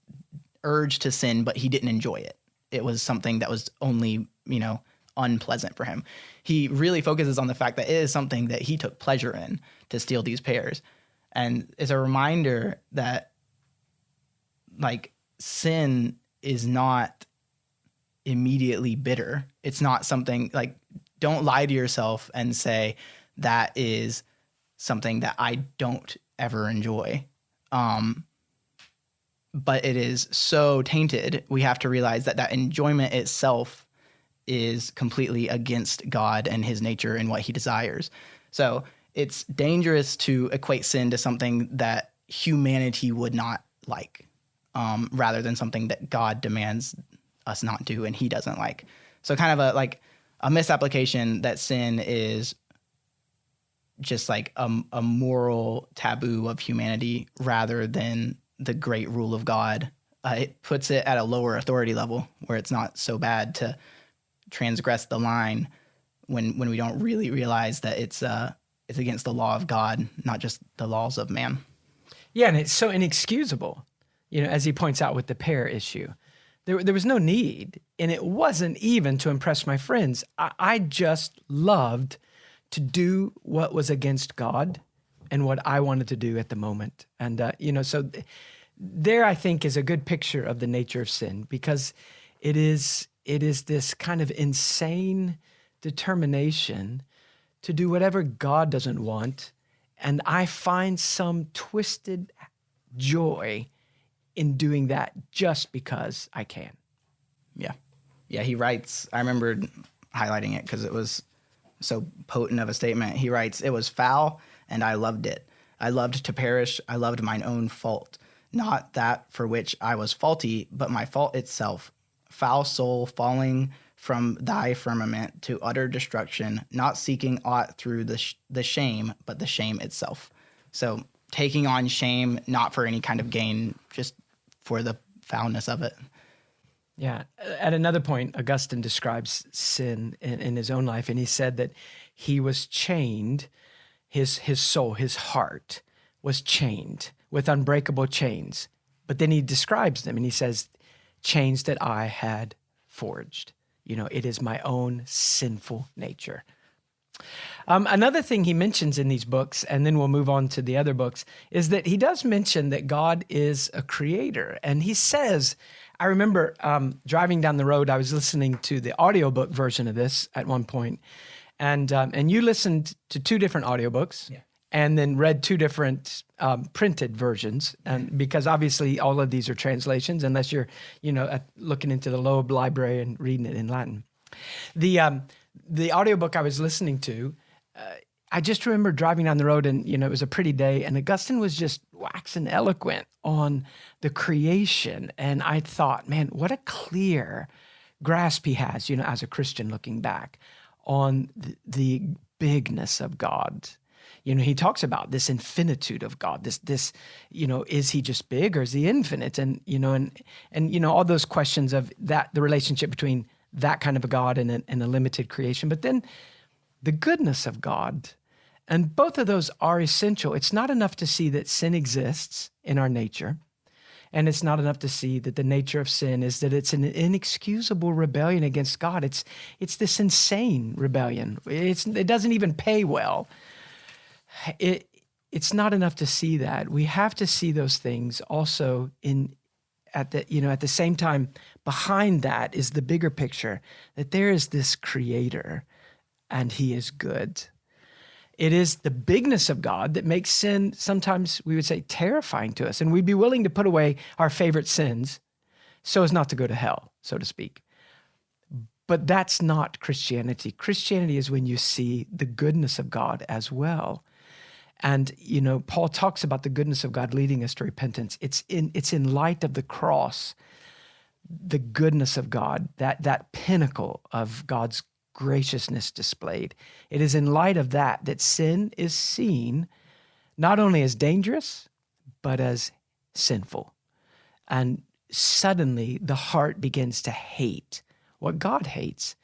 urge to sin, but he didn't enjoy it. It was something that was only, unpleasant for him. He really focuses on the fact that it is something that he took pleasure in to steal these pears. And it's a reminder that like sin is not immediately bitter. It's not something like, don't lie to yourself and say that is something that I don't ever enjoy. But it is so tainted. We have to realize that enjoyment itself is completely against God and his nature and what he desires. So it's dangerous to equate sin to something that humanity would not like, rather than something that God demands us not do and he doesn't like. So kind of a misapplication that sin is just like a moral taboo of humanity rather than the great rule of God. It puts it at a lower authority level where it's not so bad to transgress the line when we don't really realize that it's against the law of God, not just the laws of man. Yeah, and it's so inexcusable, as he points out with the pear issue. There was no need, and it wasn't even to impress my friends. I just loved to do what was against God and what I wanted to do at the moment. And, so there I think is a good picture of the nature of sin, because it is this kind of insane determination to do whatever God doesn't want. And I find some twisted joy in doing that just because I can. Yeah. Yeah, he writes, I remember highlighting it because it was so potent of a statement. He writes, "It was foul, and I loved it. I loved to perish. I loved mine own fault. Not that for which I was faulty, but my fault itself. Foul soul falling from thy firmament to utter destruction, not seeking aught through the shame, but the shame itself." So taking on shame, not for any kind of gain, just for the foulness of it. Yeah. At another point, Augustine describes sin in his own life, and he said that he was chained, his soul, his heart was chained with unbreakable chains. But then he describes them, and he says, chains that I had forged. It is my own sinful nature. Another thing he mentions in these books, and then we'll move on to the other books, is that he does mention that God is a creator. And he says, I remember driving down the road, I was listening to the audiobook version of this at one point, and you listened to two different audiobooks. Yeah. And then read two different printed versions, and because obviously all of these are translations, unless you're, looking into the Loeb Library and reading it in Latin. The audiobook I was listening to, I just remember driving down the road and, it was a pretty day, and Augustine was just waxing eloquent on the creation. And I thought, man, what a clear grasp he has, as a Christian looking back on the bigness of God. He talks about this infinitude of God, this, is he just big or is he infinite? And, all those questions of that, the relationship between that kind of a God and a limited creation, but then the goodness of God. And both of those are essential. It's not enough to see that sin exists in our nature. And it's not enough to see that the nature of sin is that it's an inexcusable rebellion against God. It's this insane rebellion. It doesn't even pay well. It's not enough to see that. We have to see those things also at the same time. Behind that is the bigger picture, that there is this creator and he is good. It is the bigness of God that makes sin, sometimes we would say, terrifying to us. And we'd be willing to put away our favorite sins so as not to go to hell, so to speak. But that's not Christianity. Christianity is when you see the goodness of God as well. And, Paul talks about the goodness of God leading us to repentance. It's in light of the cross, the goodness of God, that pinnacle of God's graciousness displayed. It is in light of that sin is seen not only as dangerous, but as sinful. And suddenly the heart begins to hate what God hates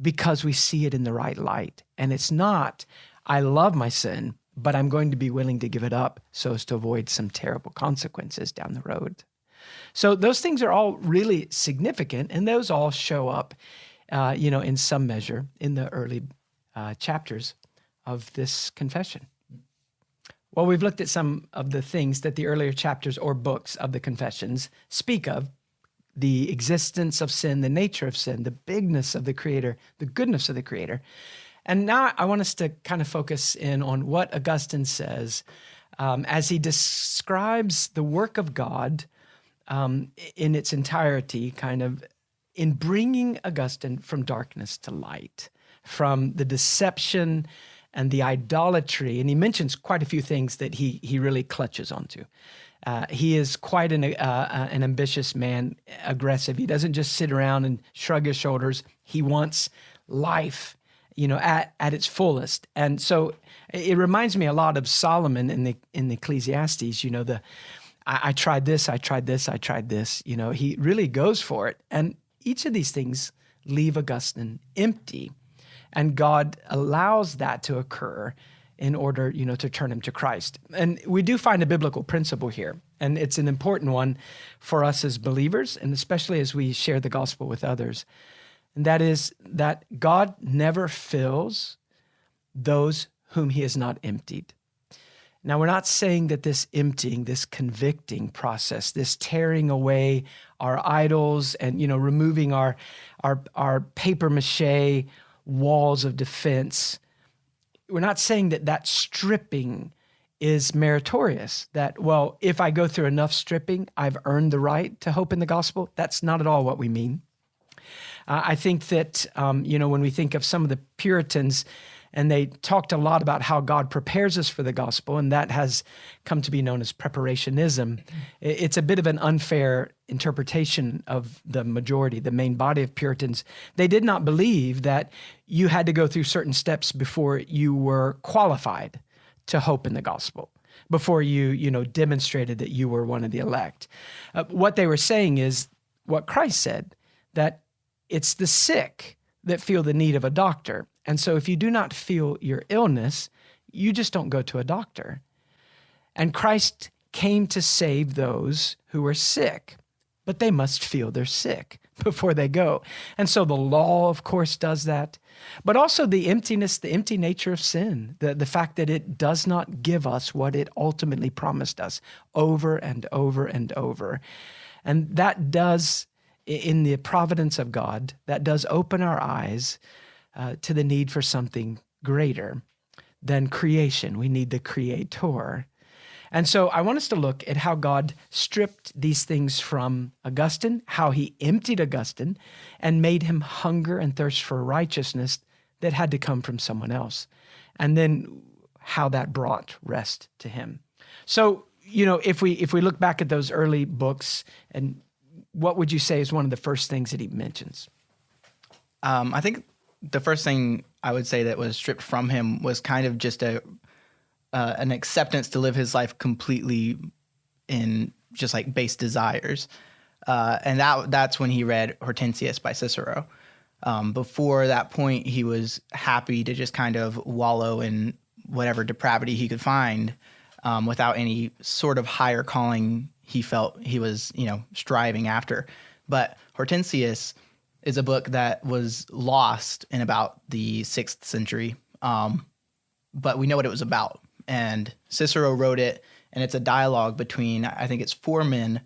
because we see it in the right light. And it's not, I love my sin, but I'm going to be willing to give it up so as to avoid some terrible consequences down the road. So those things are all really significant, and those all show up, in some measure in the early chapters of this confession. Well, we've looked at some of the things that the earlier chapters or books of the confessions speak of: the existence of sin, the nature of sin, the bigness of the Creator, the goodness of the Creator. And now I want us to kind of focus in on what Augustine says as he describes the work of God in its entirety, kind of in bringing Augustine from darkness to light, from the deception and the idolatry. And he mentions quite a few things that he really clutches onto. He is quite an ambitious man, aggressive. He doesn't just sit around and shrug his shoulders. He wants life, at its fullest. And so it reminds me a lot of Solomon in the Ecclesiastes, I tried this, I tried this, I tried this. He really goes for it. And each of these things leave Augustine empty. And God allows that to occur in order, to turn him to Christ. And we do find a biblical principle here. And it's an important one for us as believers, and especially as we share the gospel with others. And that is that God never fills those whom he has not emptied. Now, we're not saying that this emptying, this convicting process, this tearing away our idols and, removing our paper mache walls of defense, we're not saying that stripping is meritorious, that, well, if I go through enough stripping, I've earned the right to hope in the gospel. That's not at all what we mean. I think that, when we think of some of the Puritans, and they talked a lot about how God prepares us for the gospel, and that has come to be known as preparationism. It's a bit of an unfair interpretation of the majority, the main body of Puritans. They did not believe that you had to go through certain steps before you were qualified to hope in the gospel, before you demonstrated that you were one of the elect. What they were saying is what Christ said, that it's the sick that feel the need of a doctor. And so if you do not feel your illness, you just don't go to a doctor. And Christ came to save those who are sick, but they must feel they're sick before they go. And so the law, of course, does that. But also the emptiness, the empty nature of sin, the fact that it does not give us what it ultimately promised us over and over and over. And that does, in the providence of God, that does open our eyes to the need for something greater than creation. We need the Creator. And so I want us to look at how God stripped these things from Augustine, how he emptied Augustine and made him hunger and thirst for righteousness that had to come from someone else. And then how that brought rest to him. So, if we look back at those early books, and what would you say is one of the first things that he mentions? I think the first thing I would say that was stripped from him was kind of just an acceptance to live his life completely in just like base desires. And that's when he read Hortensius by Cicero. Before that point, he was happy to just kind of wallow in whatever depravity he could find, without any sort of higher calling he felt he was, striving after. But Hortensius is a book that was lost in about the 6th century, but we know what it was about. And Cicero wrote it, and it's a dialogue between, I think it's 4 men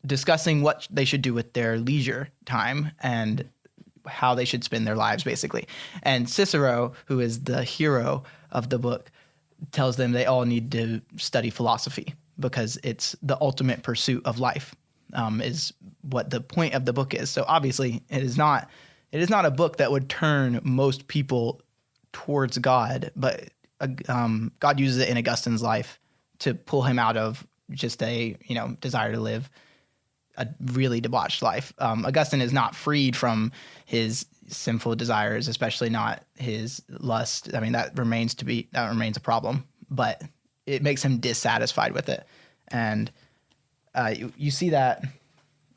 discussing what they should do with their leisure time and how they should spend their lives, basically. And Cicero, who is the hero of the book, tells them they all need to study philosophy because it's the ultimate pursuit of life, is what the point of the book is. So obviously it is not a book that would turn most people towards God, but God uses it in Augustine's life to pull him out of just a desire to live a really debauched life. Augustine is not freed from his sinful desires, especially not his lust. I mean, that remains a problem, but it makes him dissatisfied with it. And you see that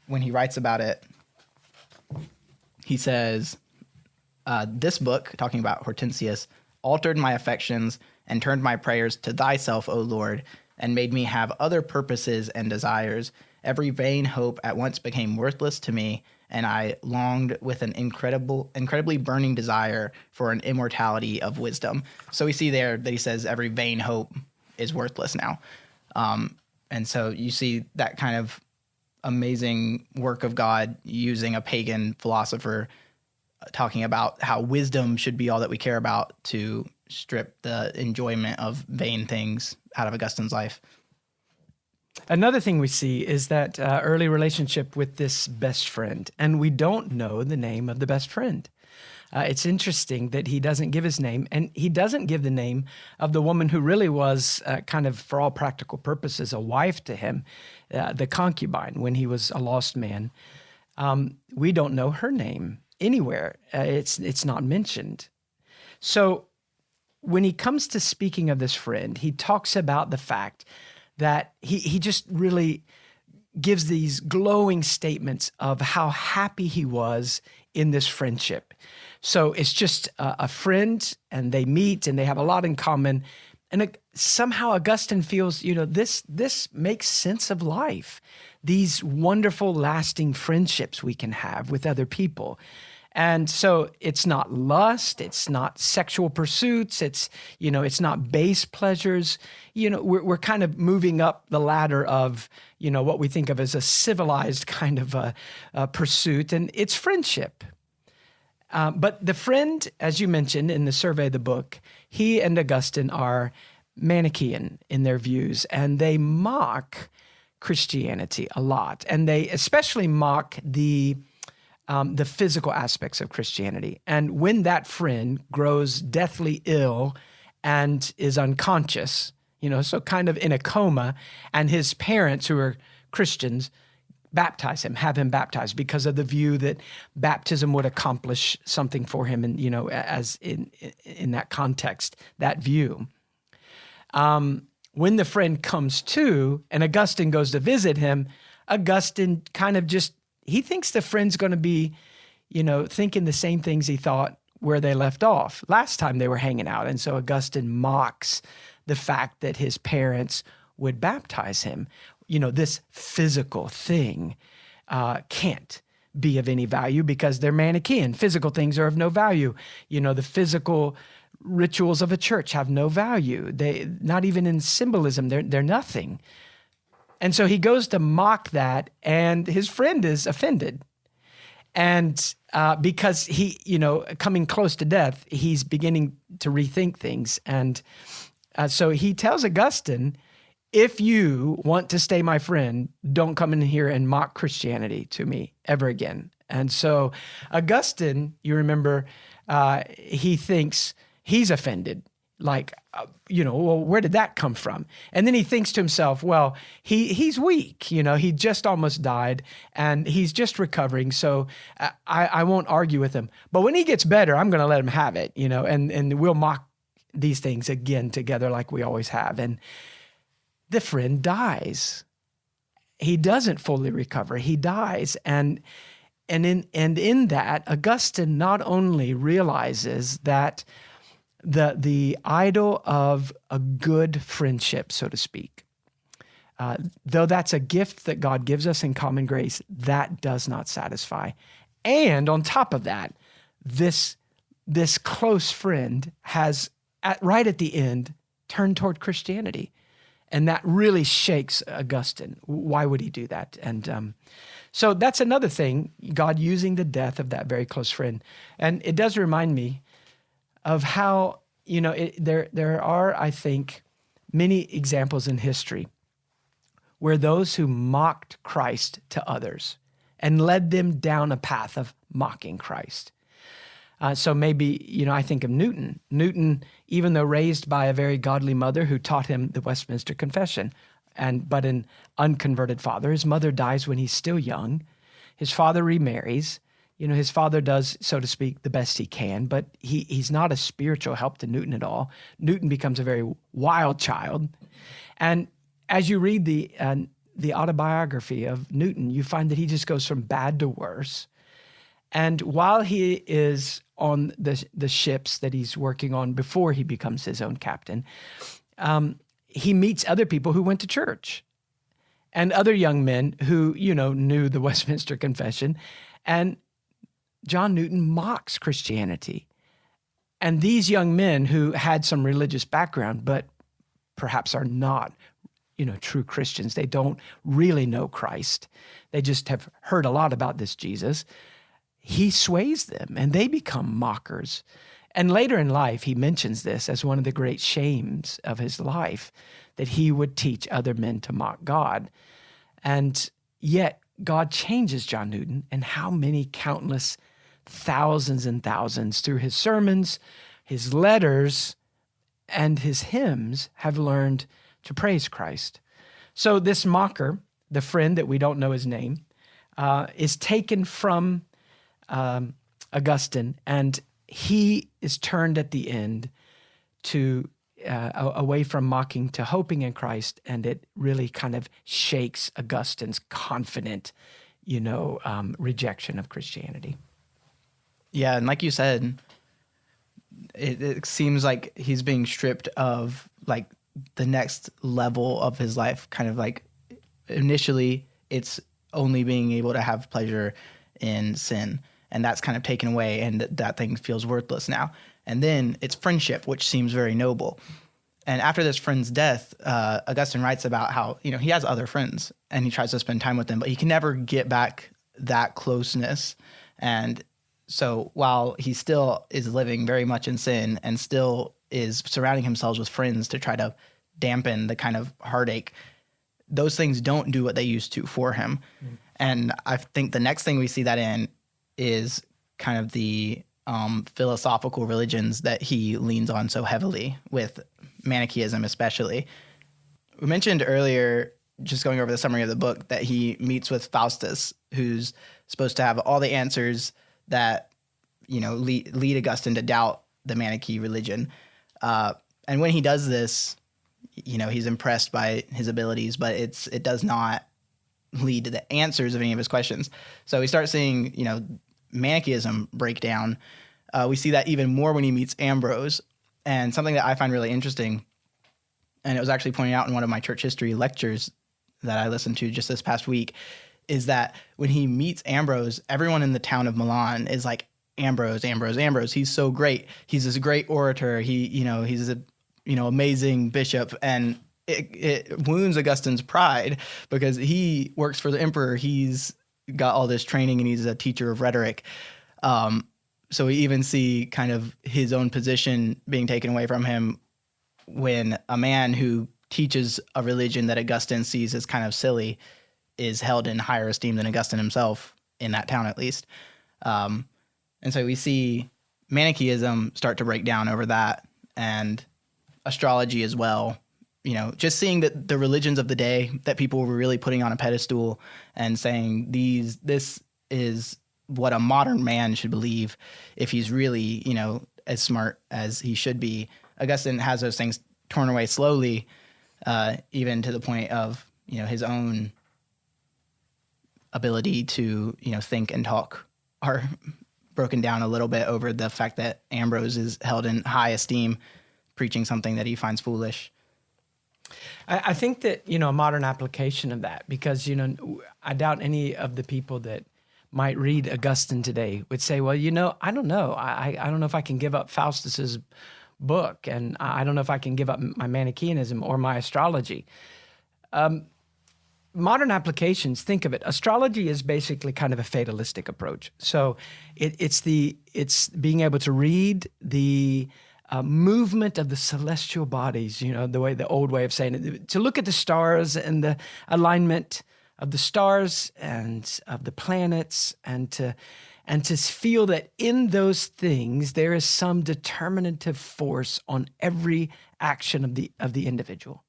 when he writes about it. He says, this book, talking about Hortensius, altered my affections and turned my prayers to thyself, O Lord, and made me have other purposes and desires. Every vain hope at once became worthless to me, and I longed with an incredibly burning desire for an immortality of wisdom. So we see there that he says every vain hope is worthless now. And so you see that kind of amazing work of God using a pagan philosopher talking about how wisdom should be all that we care about to strip the enjoyment of vain things out of Augustine's life. Another thing we see is that early relationship with this best friend, and we don't know the name of the best friend. It's interesting that he doesn't give his name, and he doesn't give the name of the woman who really was kind of, for all practical purposes, a wife to him, the concubine, when he was a lost man. We don't know her name anywhere. It's not mentioned. So when he comes to speaking of this friend, he talks about the fact that he just really gives these glowing statements of how happy he was in this friendship. So it's just a friend, and they meet, and they have a lot in common. And somehow Augustine feels, this makes sense of life. These wonderful, lasting friendships we can have with other people. And so it's not lust, it's not sexual pursuits, it's not base pleasures. We're kind of moving up the ladder of, what we think of as a civilized kind of a pursuit, and it's friendship. But the friend, as you mentioned in the survey of the book, he and Augustine are Manichaean in their views, and they mock Christianity a lot. And they especially mock the physical aspects of Christianity. And when that friend grows deathly ill and is unconscious, so kind of in a coma, and his parents, who are Christians, baptize him, have him baptized, because of the view that baptism would accomplish something for him, and as in that context, that view. When the friend comes to, and Augustine goes to visit him, Augustine kind of he thinks the friend's going to be, thinking the same things he thought where they left off last time they were hanging out. And so Augustine mocks the fact that his parents would baptize him. This physical thing can't be of any value because they're Manichaean. Physical things are of no value. The physical rituals of a church have no value. They, not even in symbolism, they're nothing. And so he goes to mock that, and his friend is offended. And because he, coming close to death, he's beginning to rethink things. And so he tells Augustine, if you want to stay my friend, don't come in here and mock Christianity to me ever again. And so Augustine, you remember, he thinks he's offended. Like, well, where did that come from? And then he thinks to himself, well, he's weak. He just almost died and he's just recovering. So I won't argue with him. But when he gets better, I'm going to let him have it, and we'll mock these things again together like we always have. And the friend dies. He doesn't fully recover. He dies. And in that, Augustine not only realizes that the idol of a good friendship, so to speak, though that's a gift that God gives us in common grace, that does not satisfy. And on top of that, this close friend has, right at the end, turned toward Christianity. And that really shakes Augustine. Why would he do that? And so that's another thing, God using the death of that very close friend. And it does remind me of how, there are, I think, many examples in history where those who mocked Christ to others and led them down a path of mocking Christ. So maybe, I think of Newton. Newton, even though raised by a very godly mother who taught him the Westminster Confession, but an unconverted father, his mother dies when he's still young. His father remarries. His father does, so to speak, the best he can, but he's not a spiritual help to Newton at all. Newton becomes a very wild child. And as you read the autobiography of Newton, you find that he just goes from bad to worse. And while he is on the ships that he's working on before he becomes his own captain, he meets other people who went to church and other young men who, knew the Westminster Confession. And John Newton mocks Christianity. And these young men who had some religious background, but perhaps are not, true Christians, they don't really know Christ. They just have heard a lot about this Jesus. He sways them and they become mockers. And later in life, he mentions this as one of the great shames of his life, that he would teach other men to mock God. And yet God changes John Newton, and how many countless thousands and thousands through his sermons, his letters, and his hymns have learned to praise Christ. So this mocker, the friend that we don't know his name, is taken from Augustine, and he is turned at the end to away from mocking to hoping in Christ, and it really kind of shakes Augustine's confident, rejection of Christianity. Yeah, and like you said, it seems like he's being stripped of like the next level of his life. Kind of like initially, it's only being able to have pleasure in sin, and that's kind of taken away, and that thing feels worthless now. And then it's friendship, which seems very noble. And after this friend's death, Augustine writes about how, he has other friends and he tries to spend time with them, but he can never get back that closeness. And so while he still is living very much in sin and still is surrounding himself with friends to try to dampen the kind of heartache, those things don't do what they used to for him. Mm. And I think the next thing we see that in is kind of the philosophical religions that he leans on so heavily, with Manichaeism especially. We mentioned earlier, just going over the summary of the book, that he meets with Faustus, who's supposed to have all the answers that, lead Augustine to doubt the Manichaean religion. And when he does this, he's impressed by his abilities, but it does not lead to the answers of any of his questions. So we start seeing, Manichaeism break down. We see that even more when he meets Ambrose. And something that I find really interesting, and it was actually pointed out in one of my church history lectures that I listened to just this past week, is that when he meets Ambrose, everyone in the town of Milan is like, Ambrose, Ambrose, Ambrose. He's so great. He's this great orator. He's a, amazing bishop. And it wounds Augustine's pride because he works for the emperor. He's got all this training and he's a teacher of rhetoric. So we even see kind of his own position being taken away from him when a man who teaches a religion that Augustine sees as kind of silly is held in higher esteem than Augustine himself, in that town at least. And so we see Manichaeism start to break down over that, and astrology as well. You know, just seeing that the religions of the day that people were really putting on a pedestal and saying this is what a modern man should believe if he's really, you know, as smart as he should be. Augustine has those things torn away slowly, even to the point of, you know, his own ability to, you know, think and talk are broken down a little bit over the fact that Ambrose is held in high esteem, preaching something that he finds foolish. I think that, you know, a modern application of that, because, you know, I doubt any of the people that might read Augustine today would say, well, you know, I don't know. I don't know if I can give up Faustus's book, and I don't know if I can give up my Manichaeanism or my astrology. Modern applications, think of it. Astrology is basically kind of a fatalistic approach. So it's being able to read the movement of the celestial bodies, you know, the old way of saying it, to look at the stars and the alignment of the stars and of the planets, and to feel that in those things there is some determinative force on every action of the individual.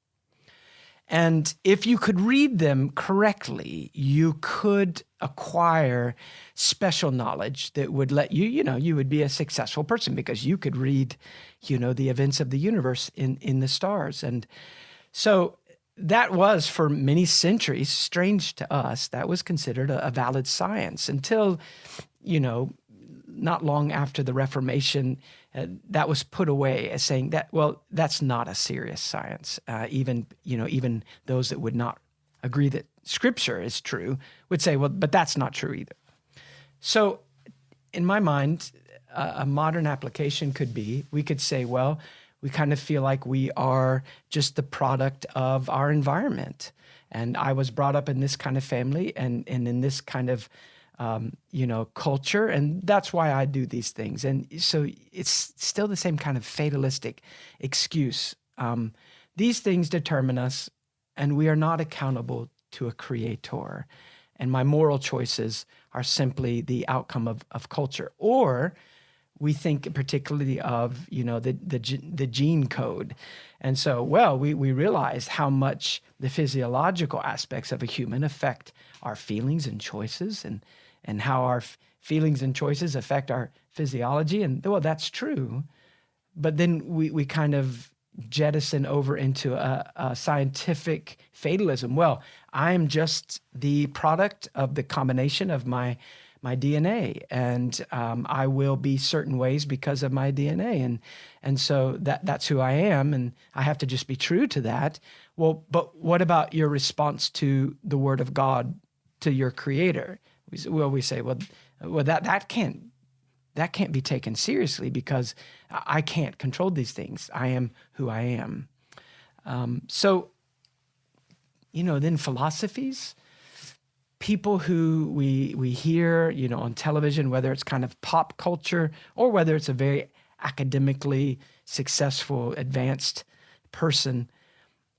And if you could read them correctly, you could acquire special knowledge that would let you, you know, you would be a successful person because you could read, you know, the events of the universe in the stars. And so that was, for many centuries, strange to us, that was considered a valid science until, you know, not long after the Reformation, that was put away as saying that, well, that's not a serious science. Even those that would not agree that Scripture is true would say, well, but that's not true either. So in my mind, a modern application could be, we could say, well, we kind of feel like we are just the product of our environment. And I was brought up in this kind of family and in this kind of culture, and that's why I do these things. And so it's still the same kind of fatalistic excuse. These things determine us, and we are not accountable to a creator. And my moral choices are simply the outcome of culture. Or we think particularly of, you know, the gene code. And so, well, we realize how much the physiological aspects of a human affect our feelings and choices, and how our feelings and choices affect our physiology. And, well, that's true. But then we kind of jettison over into a scientific fatalism. Well, I'm just the product of the combination of my DNA, and I will be certain ways because of my DNA. And so that's who I am, and I have to just be true to that. Well, but what about your response to the Word of God, to your Creator? We say, well, that can't be taken seriously because I can't control these things. I am who I am. So, you know, then philosophies, people who we hear, you know, on television, whether it's kind of pop culture or whether it's a very academically successful, advanced person,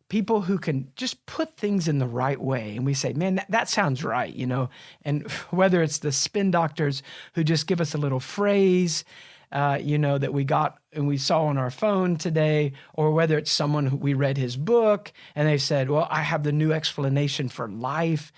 people who can just put things in the right way. And we say, man, that sounds right, you know. And whether it's the spin doctors who just give us a little phrase, that we got and we saw on our phone today, or whether it's someone who we read his book and they said, well, I have the new explanation for life.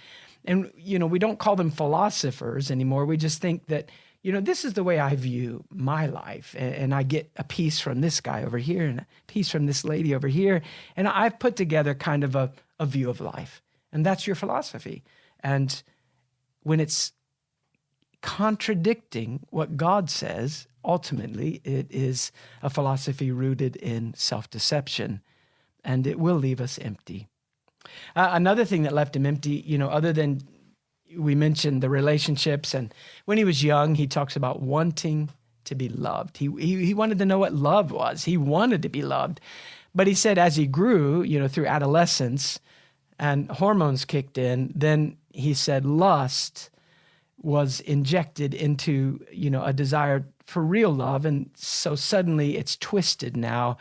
And, you know, we don't call them philosophers anymore. We just think that, you know, this is the way I view my life. And I get a piece from this guy over here and a piece from this lady over here. And I've put together kind of a view of life. And that's your philosophy. And when it's contradicting what God says, ultimately it is a philosophy rooted in self-deception. And it will leave us empty. Another thing that left him empty, you know, other than we mentioned the relationships, and when he was young, he talks about wanting to be loved. He wanted to know what love was. He wanted to be loved. But he said as he grew, you know, through adolescence and hormones kicked in, then he said lust was injected into, you know, a desire for real love. And so suddenly it's twisted now.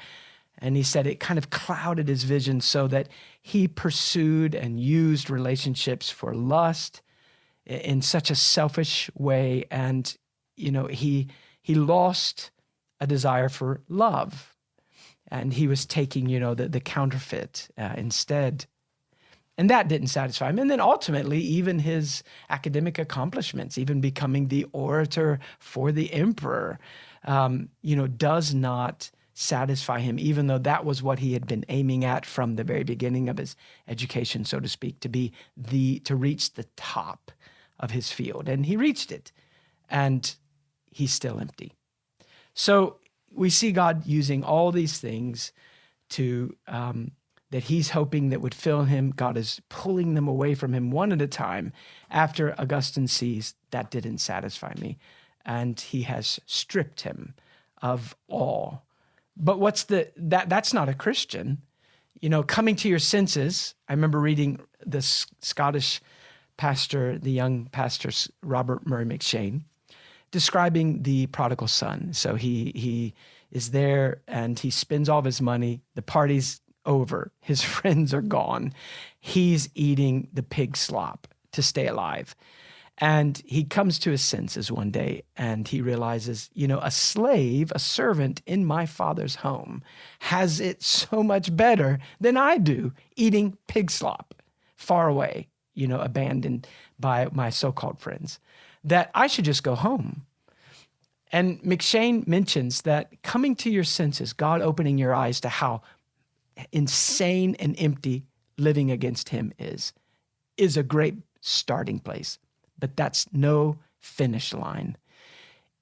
And he said it kind of clouded his vision so that he pursued and used relationships for lust in such a selfish way. And, you know, he lost a desire for love. And he was taking, the counterfeit instead. And that didn't satisfy him. And then ultimately, even his academic accomplishments, even becoming the orator for the emperor, does not satisfy him, even though that was what he had been aiming at from the very beginning of his education, so to speak, to reach the top of his field. And he reached it, and he's still empty. So we see God using all these things that he's hoping that would fill him. God is pulling them away from him one at a time after Augustine sees that didn't satisfy me. And he has stripped him of all. But that's not a Christian. Coming to your senses. I remember reading the Scottish pastor, the young pastor, Robert Murray McCheyne, describing the prodigal son. So he is there and he spends all of his money. The party's over. His friends are gone. He's eating the pig slop to stay alive. And he comes to his senses one day and he realizes, a slave, a servant in my father's home has it so much better than I do, eating pig slop far away, abandoned by my so-called friends, that I should just go home. And McCheyne mentions that coming to your senses, God opening your eyes to how insane and empty living against him is a great starting place. But that's no finish line.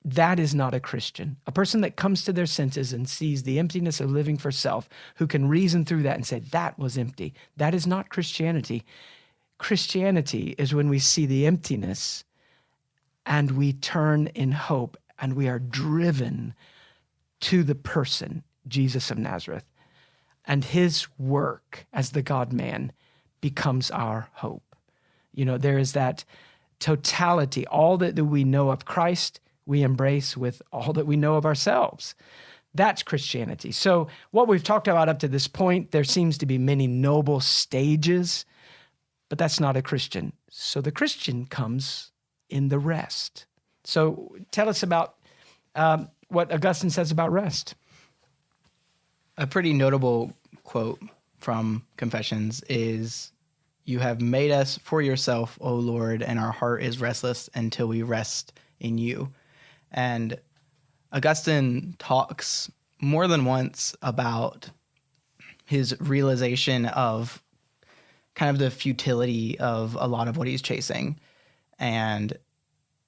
That is not a Christian. A person that comes to their senses and sees the emptiness of living for self, who can reason through that and say, that was empty. That is not Christianity. Christianity is when we see the emptiness and we turn in hope and we are driven to the person, Jesus of Nazareth. And his work as the God-man becomes our hope. There is that totality, all that we know of Christ, we embrace with all that we know of ourselves. That's Christianity. So what we've talked about up to this point, there seems to be many noble stages, but that's not a Christian. So the Christian comes in the rest. So tell us about what Augustine says about rest. A pretty notable quote from Confessions is, "You have made us for yourself, O Lord, and our heart is restless until we rest in you." And Augustine talks more than once about his realization of kind of the futility of a lot of what he's chasing, and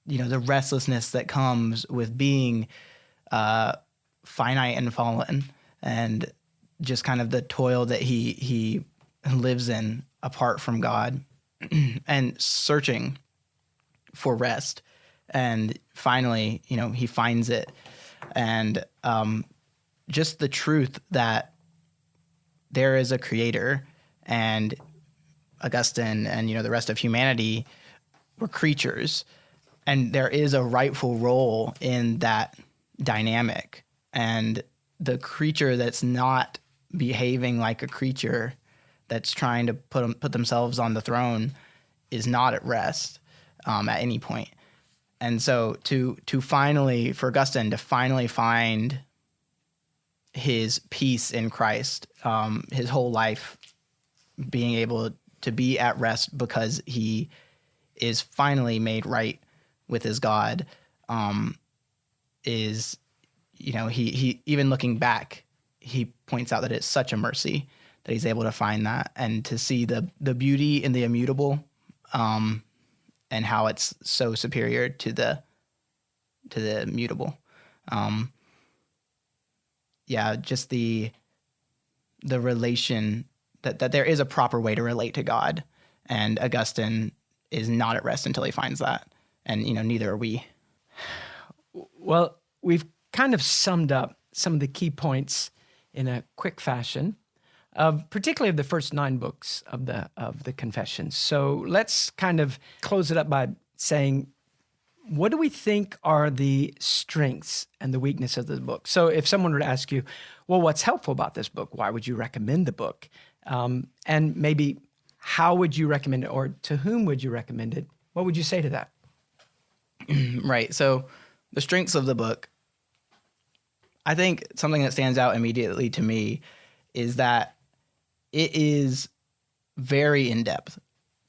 the restlessness that comes with being finite and fallen, and just kind of the toil that he lives in apart from God, and searching for rest. And finally, he finds it. And just the truth that there is a creator, and Augustine and, the rest of humanity were creatures, and there is a rightful role in that dynamic. And the creature that's not behaving like a creature, that's trying to put themselves on the throne, is not at rest at any point. And so to finally, for Augustine to finally find his peace in Christ, his whole life being able to be at rest because he is finally made right with his God, is, he even looking back, he points out that it's such a mercy that he's able to find that, and to see the beauty in the immutable, and how it's so superior to the mutable. Just the relation that there is a proper way to relate to God, and Augustine is not at rest until he finds that, and neither are we. Well, we've kind of summed up some of the key points in a quick fashion, particularly of the first 9 books of the Confessions. So let's kind of close it up by saying, what do we think are the strengths and the weaknesses of the book? So if someone were to ask you, well, what's helpful about this book? Why would you recommend the book? And maybe how would you recommend it, or to whom would you recommend it? What would you say to that? Right. So the strengths of the book, I think something that stands out immediately to me is that it is very in-depth.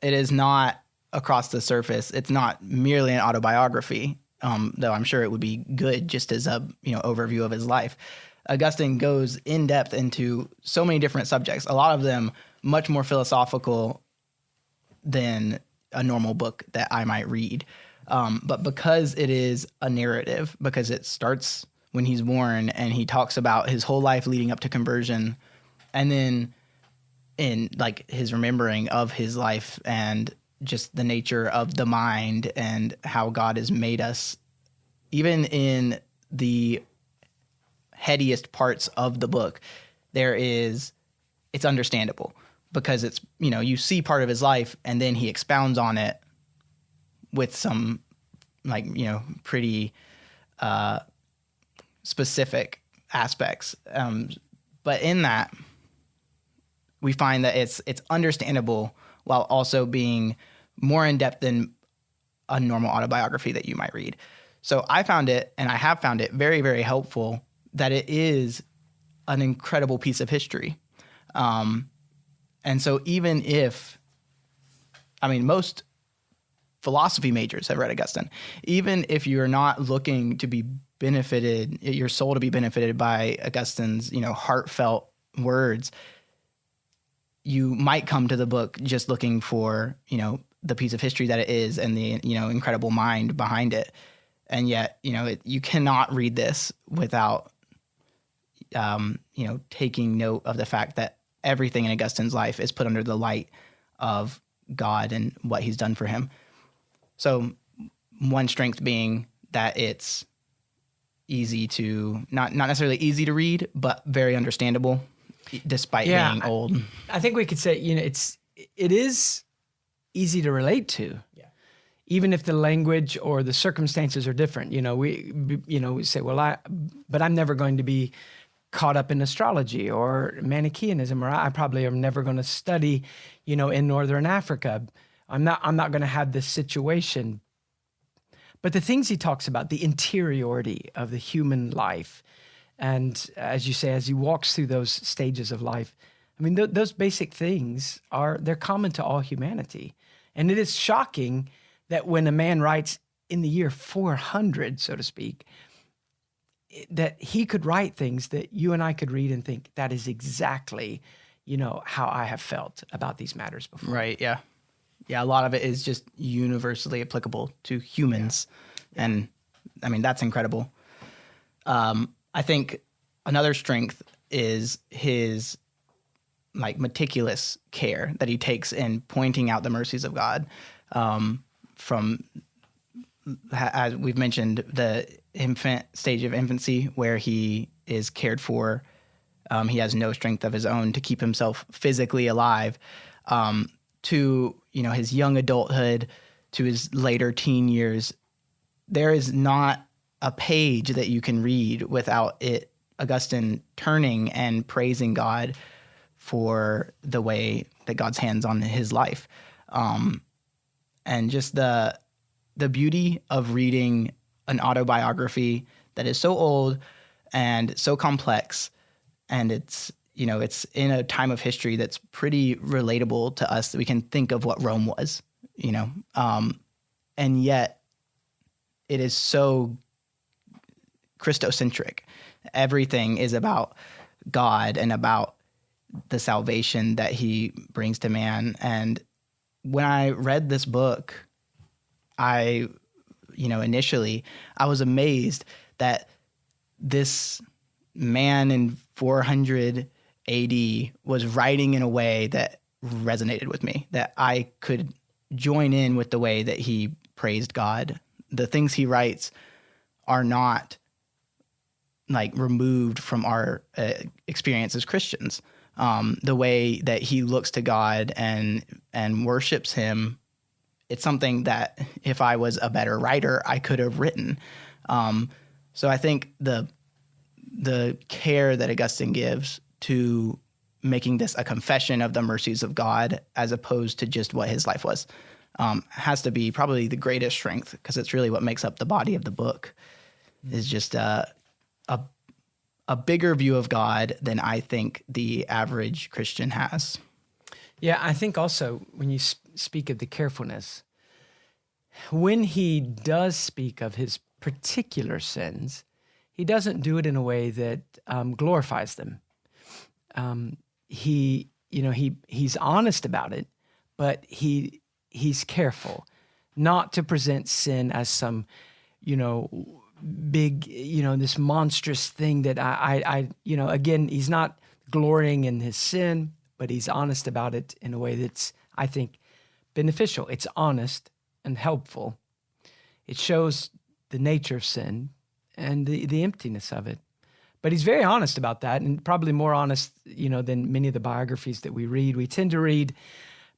It is not across the surface. It's not merely an autobiography, though I'm sure it would be good just as a overview of his life. Augustine goes in depth into so many different subjects, a lot of them much more philosophical than a normal book that I might read. But because it is a narrative, because it starts when he's born and he talks about his whole life leading up to conversion, and then in like his remembering of his life and just the nature of the mind and how God has made us, even in the headiest parts of the book, it's understandable because it's, you see part of his life and then he expounds on it with some pretty specific aspects. But in that, we find that it's understandable while also being more in-depth than a normal autobiography that you might read. So I found it, and I have found it very, very helpful that it is an incredible piece of history. And so even if, most philosophy majors have read Augustine, even if you're not looking to be benefited, your soul to be benefited by Augustine's, heartfelt words, you might come to the book just looking for, the piece of history that it is and the, incredible mind behind it. And yet, you cannot read this without, taking note of the fact that everything in Augustine's life is put under the light of God and what he's done for him. So one strength being that it's easy to, not necessarily easy to read, but very understandable despite being old. I think we could say, it is easy to relate to. Yeah. Even if the language or the circumstances are different. We say, but I'm never going to be caught up in astrology or Manichaeanism, or I probably am never going to study, in Northern Africa. I'm not going to have this situation. But the things he talks about, the interiority of the human life, and as you say, as he walks through those stages of life, those basic things they're common to all humanity. And it is shocking that when a man writes in the year 400, so to speak, that he could write things that you and I could read and think, that is exactly, how I have felt about these matters before. Right, yeah. Yeah, a lot of it is just universally applicable to humans. Yeah. And, that's incredible. I think another strength is his meticulous care that he takes in pointing out the mercies of God, from, as we've mentioned, the infant stage of infancy where he is cared for. He has no strength of his own to keep himself physically alive, to, his young adulthood, to his later teen years. There is not a page that you can read without Augustine turning and praising God for the way that God's hands on his life. And just the beauty of reading an autobiography that is so old and so complex, and it's in a time of history that's pretty relatable to us, that we can think of what Rome was, and yet it is so Christocentric. Everything is about God and about the salvation that he brings to man. And when I read this book, initially I was amazed that this man in 400 AD was writing in a way that resonated with me, that I could join in with the way that he praised God. The things he writes are not removed from our experience as Christians. The way that he looks to God and worships him, it's something that if I was a better writer, I could have written. So I think the care that Augustine gives to making this a confession of the mercies of God as opposed to just what his life was, has to be probably the greatest strength, because it's really what makes up the body of the book, is just a a bigger view of God than I think the average Christian has. Yeah, I think also when you speak of the carefulness, when he does speak of his particular sins, he doesn't do it in a way that glorifies them. He's honest about it, but he's careful not to present sin as some, big, this monstrous thing that again, he's not glorying in his sin, but he's honest about it in a way that's, I think, beneficial. It's honest and helpful. It shows the nature of sin and the emptiness of it. But he's very honest about that, and probably more honest, than many of the biographies that we read. We tend to read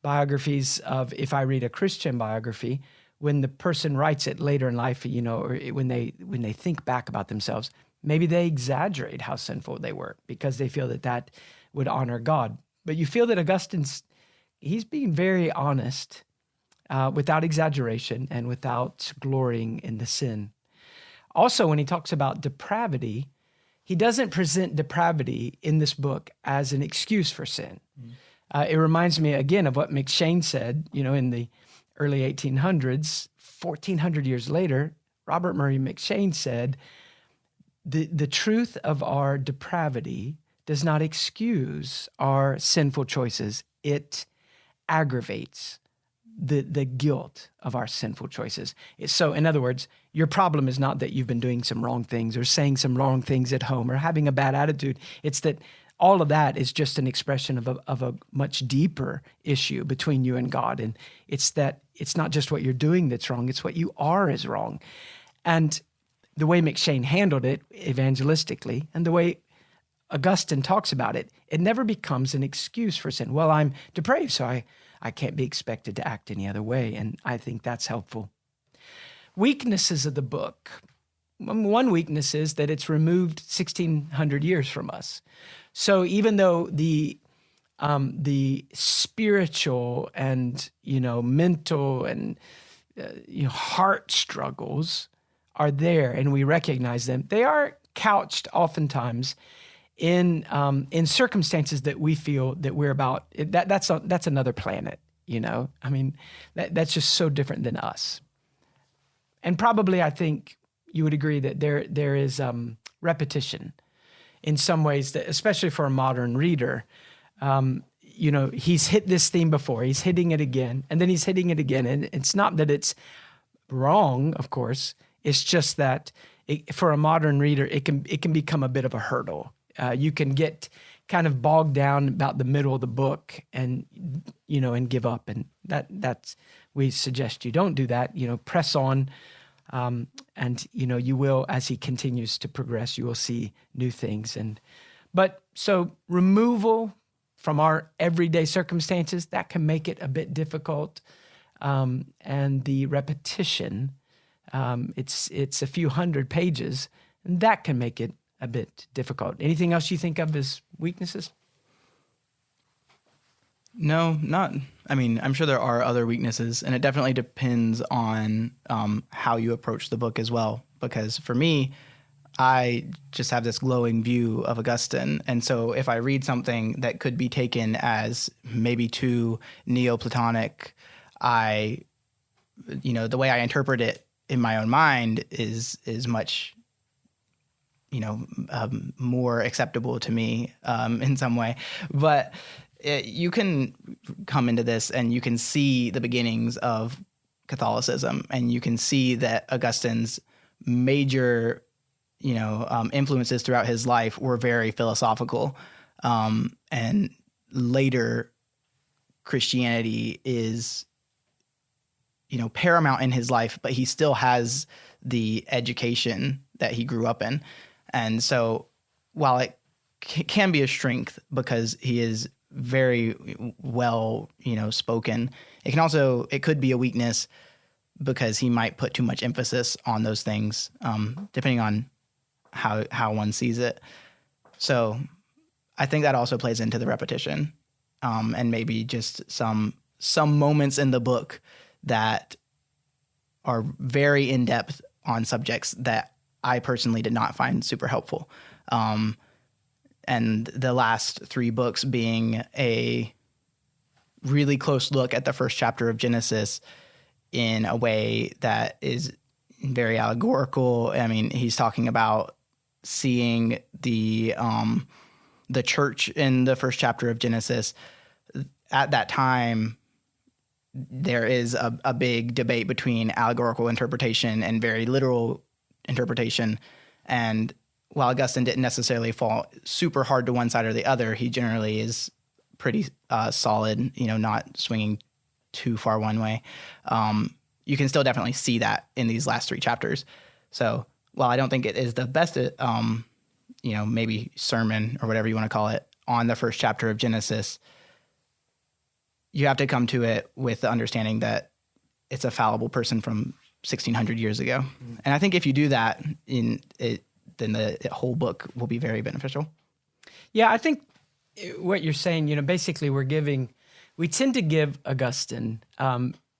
biographies of, if I read a Christian biography, when the person writes it later in life, or when they think back about themselves, maybe they exaggerate how sinful they were because they feel that would honor God. But you feel that he's being very honest, without exaggeration and without glorying in the sin. Also, when he talks about depravity, he doesn't present depravity in this book as an excuse for sin. It reminds me again of what McShane said, in the early 1800s, 1400 years later. Robert Murray McShane said, the truth of our depravity does not excuse our sinful choices. It aggravates the guilt of our sinful choices. So, in other words, your problem is not that you've been doing some wrong things or saying some wrong things at home or having a bad attitude. It's that all of that is just an expression of a much deeper issue between you and God. And it's that it's not just what you're doing that's wrong, it's what you are is wrong. And the way McShane handled it evangelistically and the way Augustine talks about it, it never becomes an excuse for sin. Well, I'm depraved, so I can't be expected to act any other way. And I think that's helpful. Weaknesses of the book. One weakness is that it's removed 1,600 years from us. So even though the spiritual and, mental and, heart struggles are there and we recognize them, they are couched oftentimes in circumstances that we feel that we're about. That's another planet, that's just so different than us. And probably I think you would agree that there is repetition in some ways, that especially for a modern reader. He's hit this theme before, he's hitting it again, and then he's hitting it again. And it's not that it's wrong, of course. It's just that for a modern reader, it can become a bit of a hurdle. You can get kind of bogged down about the middle of the book and give up. And that's we suggest you don't do that. Press on. And you will, as he continues to progress, you will see new things. But removal from our everyday circumstances, that can make it a bit difficult. And the repetition, it's a few hundred pages, and that can make it a bit difficult. Anything else you think of as weaknesses? No, not. I mean, I'm sure there are other weaknesses, and it definitely depends on how you approach the book as well. Because for me, I just have this glowing view of Augustine. And so if I read something that could be taken as maybe too Neoplatonic, the way I interpret it in my own mind is much, more acceptable to me in some way. But you can come into this and you can see the beginnings of Catholicism, and you can see that Augustine's major, influences throughout his life were very philosophical. And later Christianity is, paramount in his life, but he still has the education that he grew up in. And so while it can be a strength because he is very well, spoken, it could be a weakness because he might put too much emphasis on those things, depending on how one sees it. So I think that also plays into the repetition, and maybe just some moments in the book that are very in-depth on subjects that I personally did not find super helpful. And the last 3 books being a really close look at the first chapter of Genesis in a way that is very allegorical. I mean, he's talking about seeing the church in the first chapter of Genesis. At that time, there is a big debate between allegorical interpretation and very literal interpretation. And while Augustine didn't necessarily fall super hard to one side or the other, he generally is pretty solid, not swinging too far one way. You can still definitely see that in these last 3 chapters. So while I don't think it is the best, maybe sermon or whatever you want to call it on the first chapter of Genesis, you have to come to it with the understanding that it's a fallible person from 1,600 years ago. Mm-hmm. And I think if you do that, then the whole book will be very beneficial. Yeah, I think what you're saying, basically we tend to give Augustine,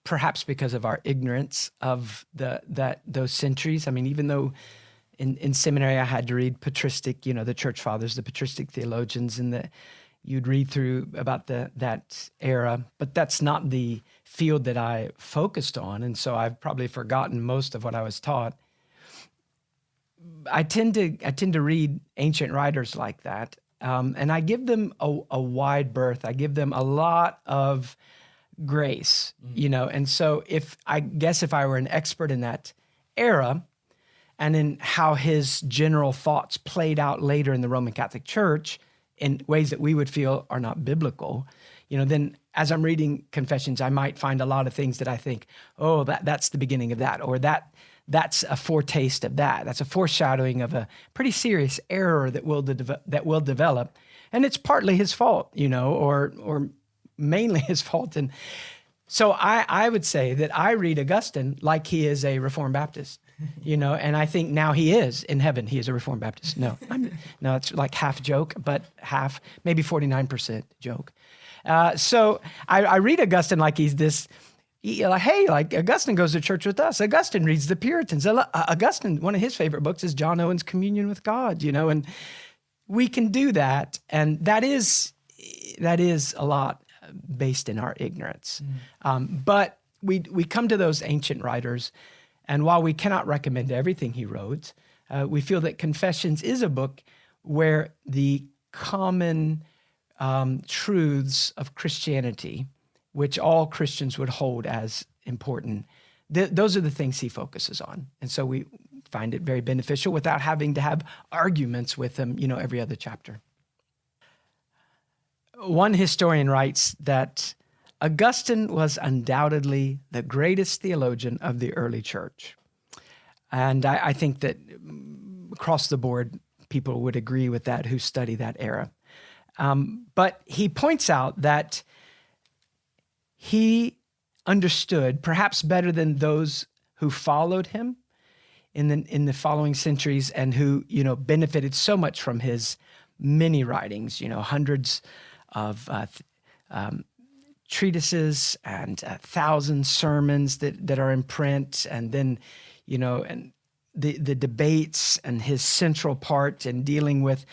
perhaps because of our ignorance of those centuries. I mean, even though in seminary I had to read patristic, the church fathers, the patristic theologians, and you'd read through about that era, but that's not the field that I focused on, and so I've probably forgotten most of what I was taught. I tend to read ancient writers like that, and I give them a wide berth. I give them a lot of grace, and so if I were an expert in that era and in how his general thoughts played out later in the Roman Catholic Church in ways that we would feel are not biblical, then as I'm reading Confessions, I might find a lot of things that I think, oh, that's the beginning of that, or that's a foretaste of that. That's a foreshadowing of a pretty serious error that will develop, and it's partly his fault, or mainly his fault. And so I would say that I read Augustine like he is a Reformed Baptist, and I think now he is in heaven. He is a Reformed Baptist. No, it's like half joke, but half, maybe 49% joke. So I read Augustine like he's this. Like Augustine goes to church with us. Augustine reads the Puritans. Augustine, one of his favorite books is John Owen's Communion with God, and we can do that. And that is a lot based in our ignorance. But we come to those ancient writers, and while we cannot recommend everything he wrote, we feel that Confessions is a book where the common truths of Christianity, which all Christians would hold as important, those are the things he focuses on. And so we find it very beneficial without having to have arguments with him, every other chapter. One historian writes that Augustine was undoubtedly the greatest theologian of the early church. And I think that across the board, people would agree with that who study that era. But he points out that he understood, perhaps better than those who followed him in the following centuries and who, benefited so much from his many writings, hundreds of treatises and 1,000 sermons that are in print, and then, and the debates and his central part in dealing with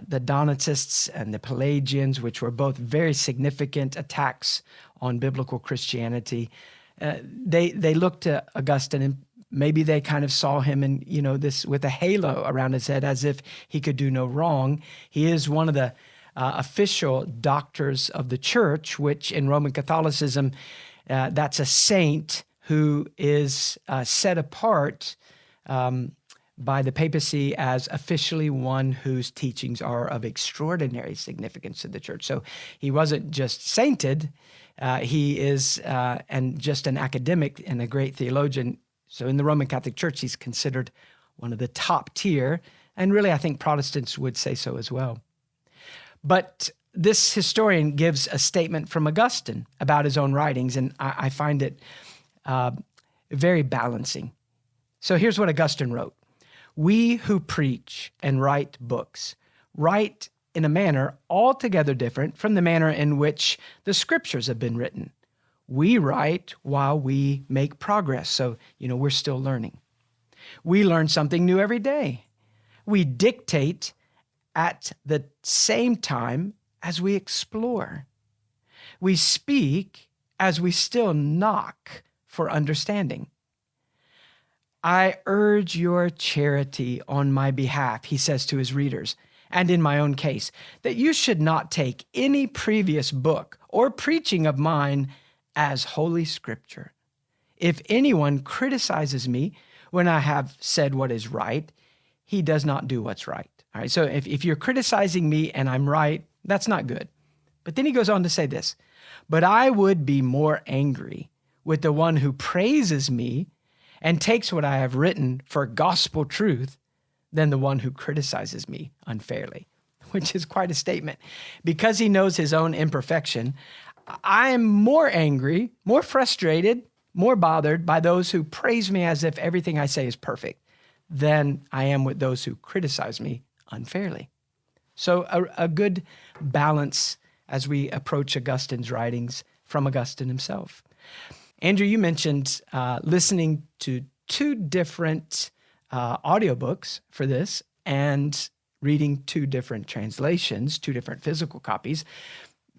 the Donatists and the Pelagians, which were both very significant attacks on biblical Christianity. They looked to Augustine, and maybe they kind of saw him in, this with a halo around his head, as if he could do no wrong. He is one of the official doctors of the church, which in Roman Catholicism, that's a saint who is set apart by the papacy as officially one whose teachings are of extraordinary significance to the church. So he wasn't just sainted, he is and just an academic and a great theologian. So in the Roman Catholic Church, he's considered one of the top tier, and really I think Protestants would say so as well. But this historian gives a statement from Augustine about his own writings, and I find it very balancing. So here's what Augustine wrote. We who preach and write books write in a manner altogether different from the manner in which the scriptures have been written. We write while we make progress, so, we're still learning. We learn something new every day. We dictate at the same time as we explore. We speak as we still knock for understanding. I urge your charity on my behalf, he says to his readers, and in my own case, that you should not take any previous book or preaching of mine as Holy Scripture. If anyone criticizes me when I have said what is right, he does not do what's right. All right, so if you're criticizing me and I'm right, that's not good. But then he goes on to say this, but I would be more angry with the one who praises me and takes what I have written for gospel truth than the one who criticizes me unfairly, which is quite a statement. Because he knows his own imperfection, I am more angry, more frustrated, more bothered by those who praise me as if everything I say is perfect than I am with those who criticize me unfairly. So a good balance as we approach Augustine's writings from Augustine himself. Andrew, you mentioned listening to two different audiobooks for this and reading two different translations, two different physical copies.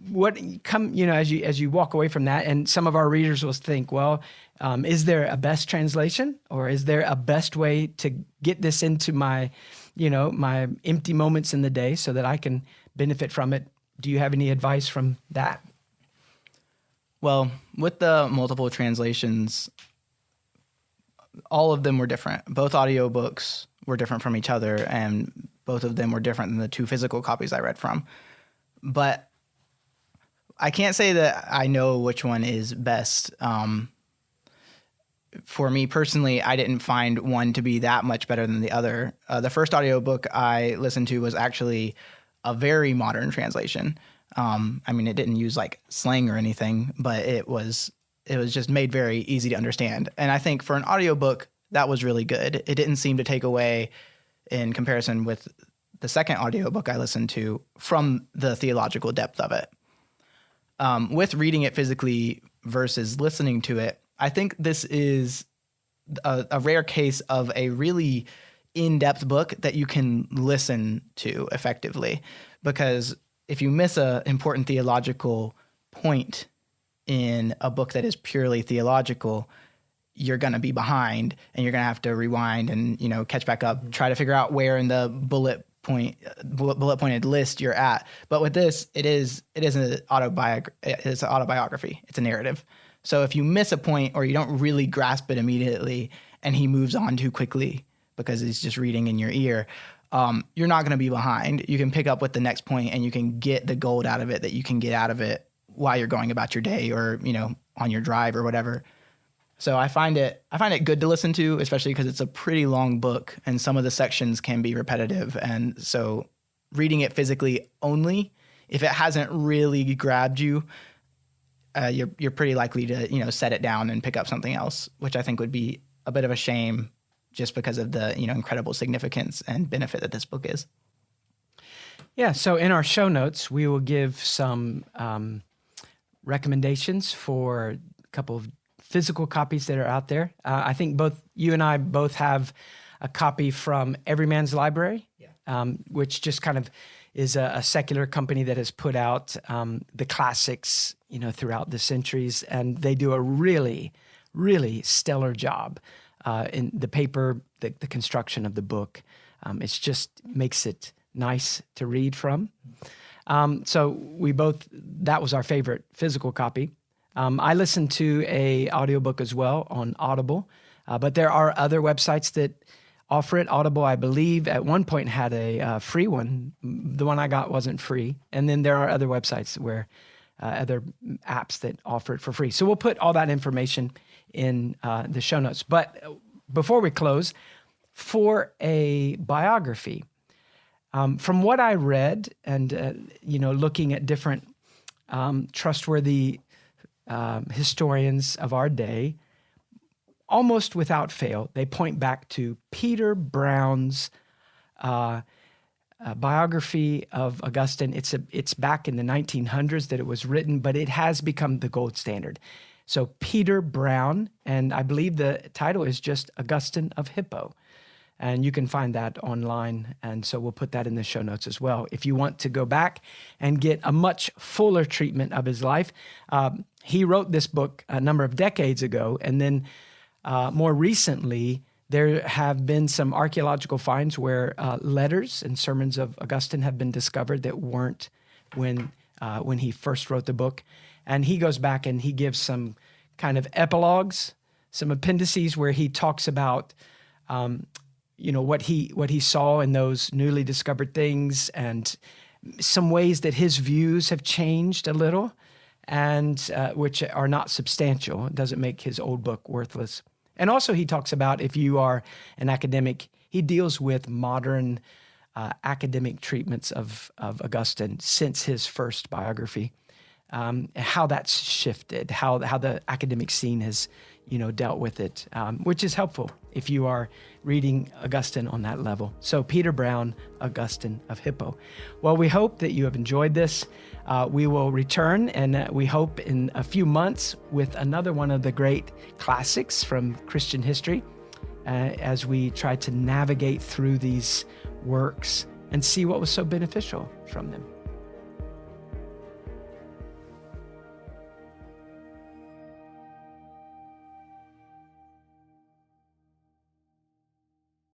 What as you walk away from that, and some of our readers will think, well, is there a best translation, or is there a best way to get this into my empty moments in the day so that I can benefit from it? Do you have any advice from that? Well, with the multiple translations, all of them were different. Both audiobooks were different from each other, and both of them were different than the two physical copies I read from. But I can't say that I know which one is best. For me personally, I didn't find one to be that much better than the other. The first audiobook I listened to was actually a very modern translation. It didn't use like slang or anything, but it was just made very easy to understand. And I think for an audiobook, that was really good. It didn't seem to take away in comparison with the second audiobook I listened to from the theological depth of it. With reading it physically versus listening to it, I think this is a rare case of a really in-depth book that you can listen to effectively. Because if you miss an important theological point in a book that is purely theological, you're going to be behind, and you're going to have to rewind and catch back up, try to figure out where in the bullet pointed list you're at. But with this, it is an autobiography. It's a narrative. So if you miss a point or you don't really grasp it immediately, and he moves on too quickly because he's just reading in your ear, you're not going to be behind. You can pick up with the next point, and you can get the gold out of it that you can get out of it while you're going about your day, or on your drive or whatever. So I find it good to listen to, especially because it's a pretty long book and some of the sections can be repetitive. And so reading it physically only, if it hasn't really grabbed you, you're pretty likely to set it down and pick up something else, which I think would be a bit of a shame, just because of the incredible significance and benefit that this book is. Yeah, so in our show notes, we will give some recommendations for a couple of physical copies that are out there. I think both you and I both have a copy from Everyman's Library, which just kind of is a secular company that has put out the classics, throughout the centuries, and they do a really, really stellar job in the paper, the construction of the book. It's just makes it nice to read from. So that was our favorite physical copy. I listened to a audiobook as well on Audible, but there are other websites that offer it. Audible, I believe, at one point had a free one. The one I got wasn't free. And then there are other websites where other apps that offer it for free. So we'll put all that information in the show notes. But before we close, for a biography, from what I read and, looking at different trustworthy historians of our day, almost without fail, they point back to Peter Brown's biography of Augustine. It's back in the 1900s that it was written, but it has become the gold standard. So Peter Brown, and I believe the title is just Augustine of Hippo. And you can find that online. And so we'll put that in the show notes as well. If you want to go back and get a much fuller treatment of his life, he wrote this book a number of decades ago. And then more recently, there have been some archaeological finds where letters and sermons of Augustine have been discovered that weren't when he first wrote the book. And he goes back and he gives some kind of epilogues, some appendices where he talks about what he saw in those newly discovered things, and some ways that his views have changed a little, and which are not substantial. It doesn't make his old book worthless. And also he talks about, if you are an academic, he deals with modern academic treatments of Augustine since his first biography, how that's shifted, how the academic scene has dealt with it, which is helpful if you are reading Augustine on that level. So Peter Brown, Augustine of Hippo. Well, we hope that you have enjoyed this. We will return, and we hope in a few months with another one of the great classics from Christian history, as we try to navigate through these works and see what was so beneficial from them.